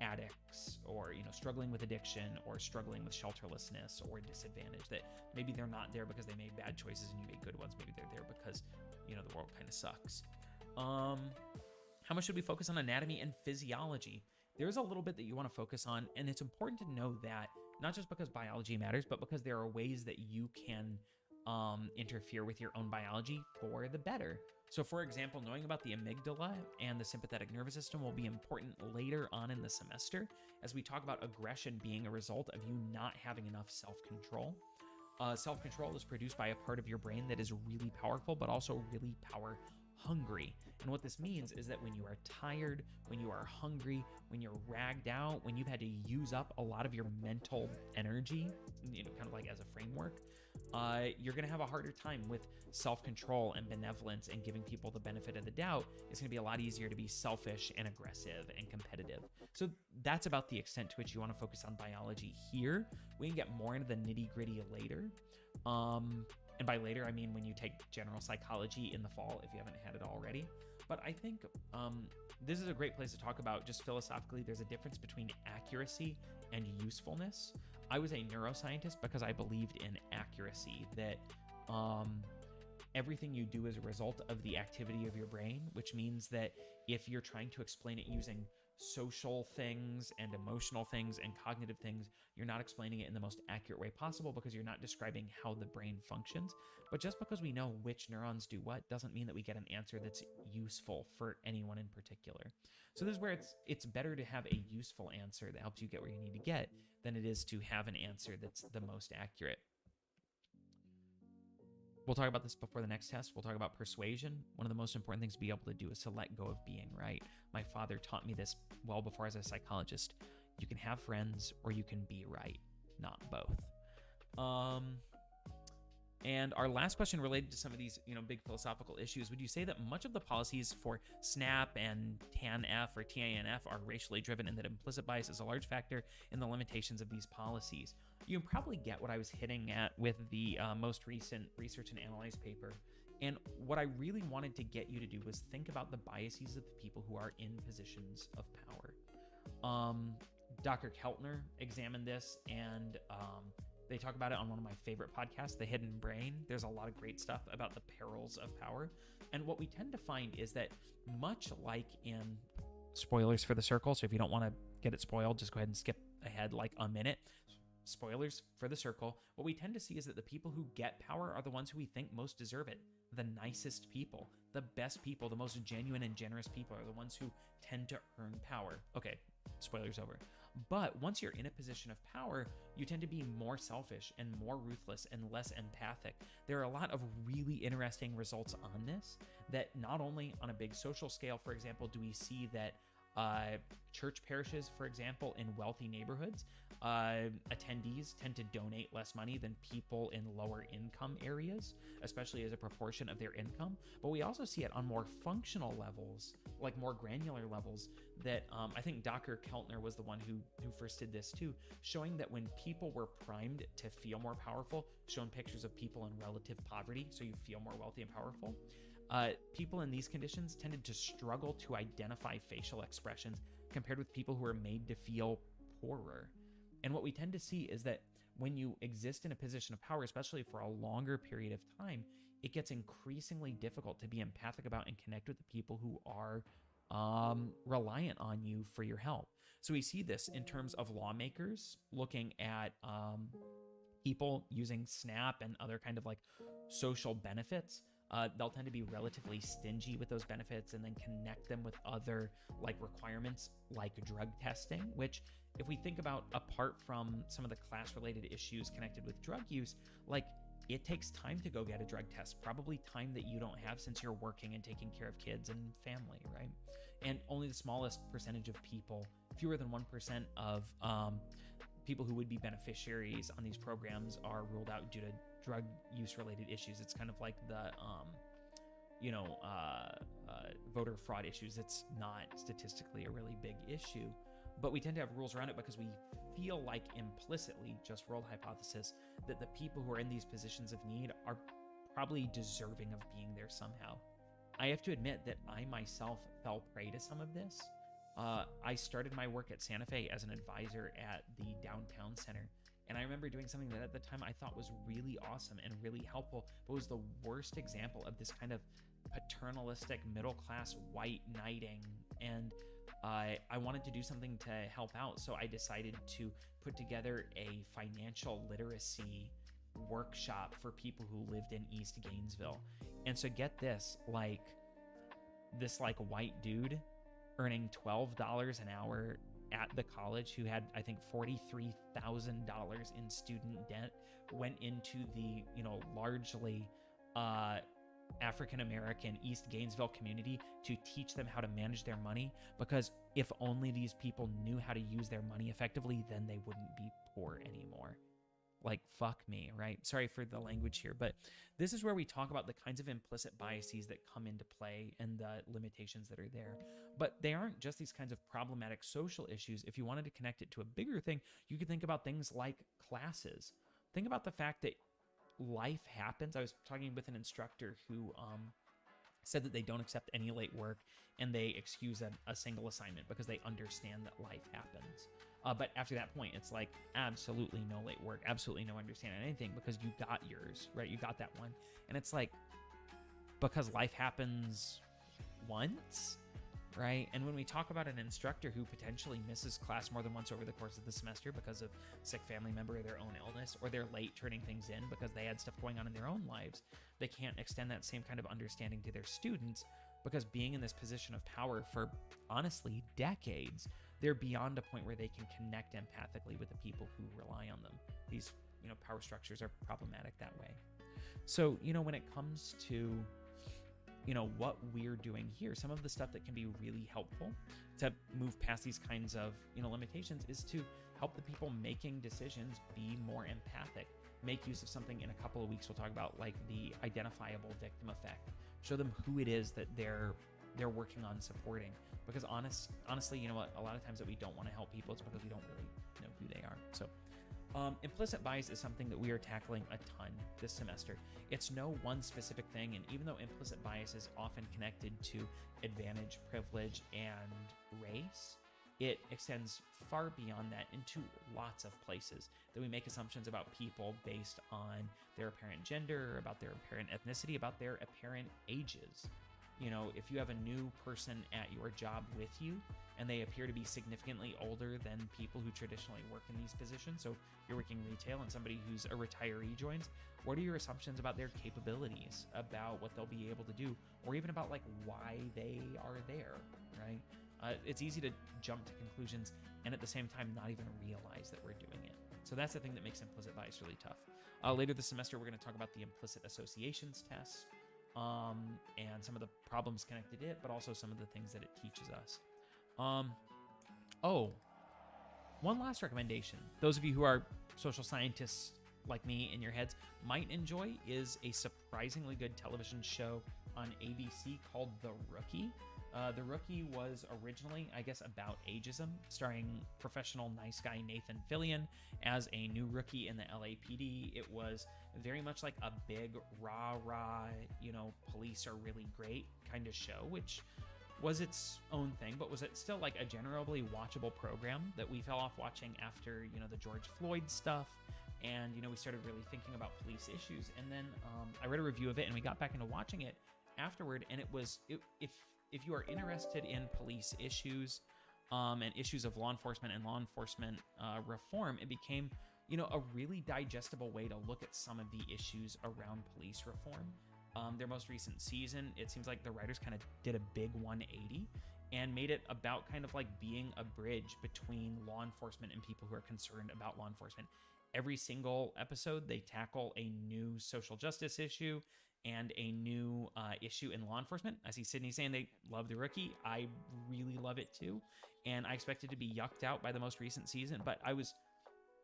addicts or, struggling with addiction or struggling with shelterlessness or disadvantage, that maybe they're not there because they made bad choices and you made good ones. Maybe they're there because, the world kind of sucks. How much should we focus on anatomy and physiology? There's a little bit that you want to focus on, and it's important to know that not just because biology matters, but because there are ways that you can interfere with your own biology for the better. So, for example, knowing about the amygdala and the sympathetic nervous system will be important later on in the semester as we talk about aggression being a result of you not having enough self-control. Self-control is produced by a part of your brain that is really powerful, but also really power hungry. And what this means is that when you are tired, when you are hungry, when you're ragged out, when you've had to use up a lot of your mental energy, kind of like as a framework, you're going to have a harder time with self-control and benevolence and giving people the benefit of the doubt. It's going to be a lot easier to be selfish and aggressive and competitive. So that's about the extent to which you want to focus on biology here. We can get more into the nitty-gritty later. And by later, I mean when you take general psychology in the fall, if you haven't had it already. But I think this is a great place to talk about just philosophically. There's a difference between accuracy and usefulness. I was a neuroscientist because I believed in accuracy, that Everything you do is a result of the activity of your brain, which means that if you're trying to explain it using social things and emotional things and cognitive things, you're not explaining it in the most accurate way possible because you're not describing how the brain functions. But just because we know which neurons do what doesn't mean that we get an answer that's useful for anyone in particular. So this is where it's better to have a useful answer that helps you get where you need to get than it is to have an answer that's the most accurate. We'll talk about this before the next test. We'll talk about persuasion. One of the most important things to be able to do is to let go of being right. My father taught me this well before as a psychologist. You can have friends or you can be right, not both. And our last question related to some of these, big philosophical issues. Would you say that much of the policies for SNAP and TANF or TANF are racially driven and that implicit bias is a large factor in the limitations of these policies? You can probably get what I was hitting at with the most recent research and analyze paper. And what I really wanted to get you to do was think about the biases of the people who are in positions of power. Dr. Keltner examined this, and they talk about it on one of my favorite podcasts, The Hidden Brain. There's a lot of great stuff about the perils of power. And what we tend to find is that much like in spoilers for The Circle, so if you don't want to get it spoiled, just go ahead and skip ahead like a minute. Spoilers for The Circle. What we tend to see is that the people who get power are the ones who we think most deserve it. The nicest people, the best people, the most genuine and generous people are the ones who tend to earn power. Okay, spoilers over. But once you're in a position of power, you tend to be more selfish and more ruthless and less empathic. There are a lot of really interesting results on this that not only on a big social scale, for example, do we see that church parishes, for example, in wealthy neighborhoods, attendees tend to donate less money than people in lower income areas, especially as a proportion of their income. But we also see it on more functional levels, like more granular levels, that I think Dr. Keltner was the one who first did this too, showing that when people were primed to feel more powerful, shown pictures of people in relative poverty, so you feel more wealthy and powerful, people in these conditions tended to struggle to identify facial expressions compared with people who are made to feel poorer. And what we tend to see is that when you exist in a position of power, especially for a longer period of time, it gets increasingly difficult to be empathic about and connect with the people who are reliant on you for your help. So we see this in terms of lawmakers looking at people using SNAP and other kind of like social benefits. They'll tend to be relatively stingy with those benefits and then connect them with other like requirements like drug testing, which if we think about apart from some of the class related issues connected with drug use, like it takes time to go get a drug test, probably time that you don't have since you're working and taking care of kids and family, right? And only the smallest percentage of people, fewer than 1% of people who would be beneficiaries on these programs are ruled out due to drug use related issues. It's kind of like the, voter fraud issues. It's not statistically a really big issue, but we tend to have rules around it because we feel like implicitly, just world hypothesis, that the people who are in these positions of need are probably deserving of being there somehow. I have to admit that I myself fell prey to some of this. I started my work at Santa Fe as an advisor at the downtown center. And I remember doing something that at the time I thought was really awesome and really helpful, but was the worst example of this kind of paternalistic middle-class white knighting. And I wanted to do something to help out. So I decided to put together a financial literacy workshop for people who lived in East Gainesville. And so get this, this white dude earning $12 an hour at the college who had, I think, $43,000 in student debt, went into the, largely African-American East Gainesville community to teach them how to manage their money, because if only these people knew how to use their money effectively, then they wouldn't be poor anymore. Fuck me, right? Sorry for the language here, but this is where we talk about the kinds of implicit biases that come into play and the limitations that are there. But they aren't just these kinds of problematic social issues. If you wanted to connect it to a bigger thing, you could think about things like classes. Think about the fact that life happens. I was talking with an instructor who said that they don't accept any late work and they excuse a single assignment because they understand that life happens. But after that point, it's like absolutely no late work, absolutely no understanding anything because you got yours, right? You got that one. And it's like, because life happens once, right? And when we talk about an instructor who potentially misses class more than once over the course of the semester because of sick family member or their own illness, or they're late turning things in because they had stuff going on in their own lives, they can't extend that same kind of understanding to their students because being in this position of power for honestly decades, they're beyond a point where they can connect empathically with the people who rely on them. These, power structures are problematic that way. So, when it comes to what we're doing here, some of the stuff that can be really helpful to move past these kinds of, limitations is to help the people making decisions be more empathic. Make use of something in a couple of weeks we'll talk about, like the identifiable victim effect. Show them who it is that they're working on supporting. Because honestly, a lot of times that we don't want to help people, it's because we don't really know who they are. So implicit bias is something that we are tackling a ton this semester. It's no one specific thing, and even though implicit bias is often connected to advantage, privilege, and race, it extends far beyond that into lots of places that we make assumptions about people based on their apparent gender, about their apparent ethnicity, about their apparent ages. If you have a new person at your job with you and they appear to be significantly older than people who traditionally work in these positions, so you're working retail and somebody who's a retiree joins, what are your assumptions about their capabilities, about what they'll be able to do, or even about why they are there, right? It's easy to jump to conclusions and at the same time not even realize that we're doing it. So that's the thing that makes implicit bias really tough. Later this semester, we're going to talk about the implicit associations test, and some of the problems connected to it, but also some of the things that it teaches us. One last recommendation. Those of you who are social scientists like me in your heads might enjoy is a surprisingly good television show on ABC called The Rookie. The Rookie was originally, I guess, about ageism, starring professional nice guy Nathan Fillion as a new rookie in the LAPD. It was very much like a big rah-rah, police are really great kind of show, which was its own thing, but was it still like a generally watchable program that we fell off watching after, the George Floyd stuff. And, we started really thinking about police issues. And then I read a review of it and we got back into watching it afterward. And if you are interested in police issues and issues of law enforcement and law enforcement reform, it became, a really digestible way to look at some of the issues around police reform. Their most recent season, it seems like the writers kind of did a big 180 and made it about kind of like being a bridge between law enforcement and people who are concerned about law enforcement. Every single episode, they tackle a new social justice issue and a new issue in law enforcement. I see Sydney saying they love The Rookie. I really love it too. And I expected to be yucked out by the most recent season, but I was,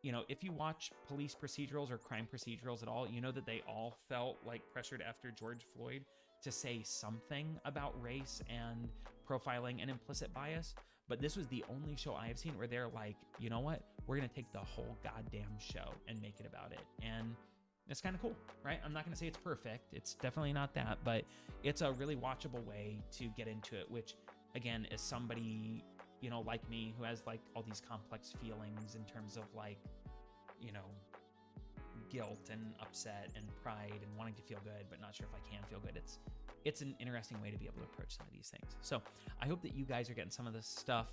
if you watch police procedurals or crime procedurals at all, you know that they all felt like pressured after George Floyd to say something about race and profiling and implicit bias. But this was the only show I have seen where they're like, you know what? We're going to take the whole goddamn show and make it about it. And it's kind of cool, right? I'm not going to say it's perfect. It's definitely not that, but it's a really watchable way to get into it, which again, is somebody, like me who has like all these complex feelings in terms of like, guilt and upset and pride and wanting to feel good, but not sure if I can feel good. It's an interesting way to be able to approach some of these things. So I hope that you guys are getting some of this stuff,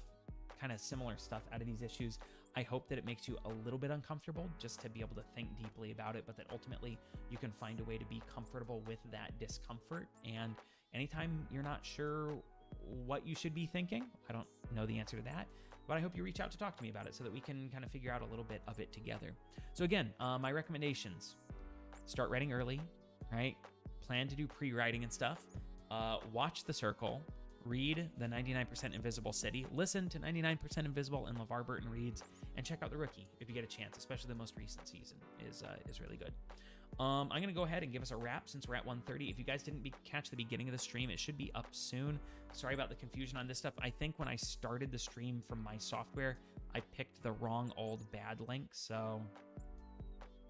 kind of similar stuff out of these issues. I hope that it makes you a little bit uncomfortable just to be able to think deeply about it, but that ultimately you can find a way to be comfortable with that discomfort. And anytime you're not sure what you should be thinking, I don't know the answer to that, but I hope you reach out to talk to me about it so that we can kind of figure out a little bit of it together. So again, my recommendations: start writing early, right? Plan to do pre-writing and stuff. Watch The Circle. Read the 99% Invisible City. Listen to 99% Invisible and LeVar Burton reads, and check out The Rookie if you get a chance. Especially the most recent season is really good. I'm going to go ahead and give us a wrap since we're at 1:30. If you guys didn't catch the beginning of the stream, it should be up soon. Sorry about the confusion on this stuff. I think when I started the stream from my software, I picked the wrong old bad link. So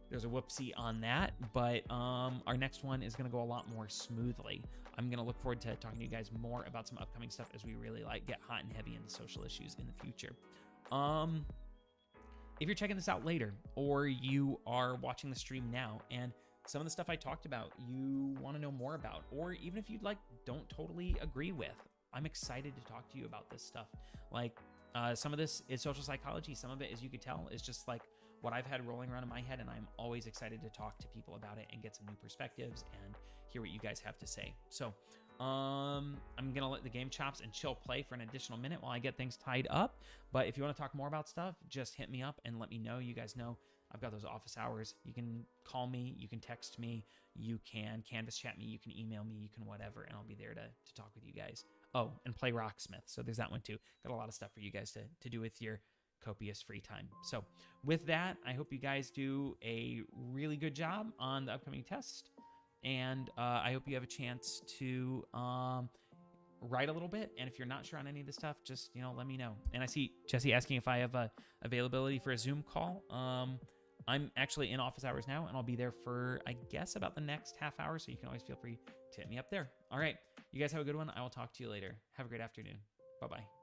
there's a whoopsie on that, but our next one is going to go a lot more smoothly. I'm going to look forward to talking to you guys more about some upcoming stuff as we really get hot and heavy into social issues in the future. If you're checking this out later, or you are watching the stream now and some of the stuff I talked about you want to know more about, or even if you don't totally agree with, I'm excited to talk to you about this stuff. Some of this is social psychology. Some of it, as you could tell, is just what I've had rolling around in my head, and I'm always excited to talk to people about it and get some new perspectives and hear what you guys have to say. So I'm gonna let the game chops and chill play for an additional minute while I get things tied up. But if you want to talk more about stuff, just hit me up and let me know. You guys know I've got those office hours. You can call me, you can text me, you can canvas chat me, you can email me, you can whatever, and I'll be there to talk with you guys. Oh, and play Rocksmith. So there's that one too. Got a lot of stuff for you guys to do with your copious free time. So with that, I hope you guys do a really good job on the upcoming test. And I hope you have a chance to write a little bit. And if you're not sure on any of this stuff, just, let me know. And I see Jesse asking if I have availability for a Zoom call. I'm actually in office hours now, and I'll be there for, I guess, about the next half hour. So you can always feel free to hit me up there. All right. You guys have a good one. I will talk to you later. Have a great afternoon. Bye-bye.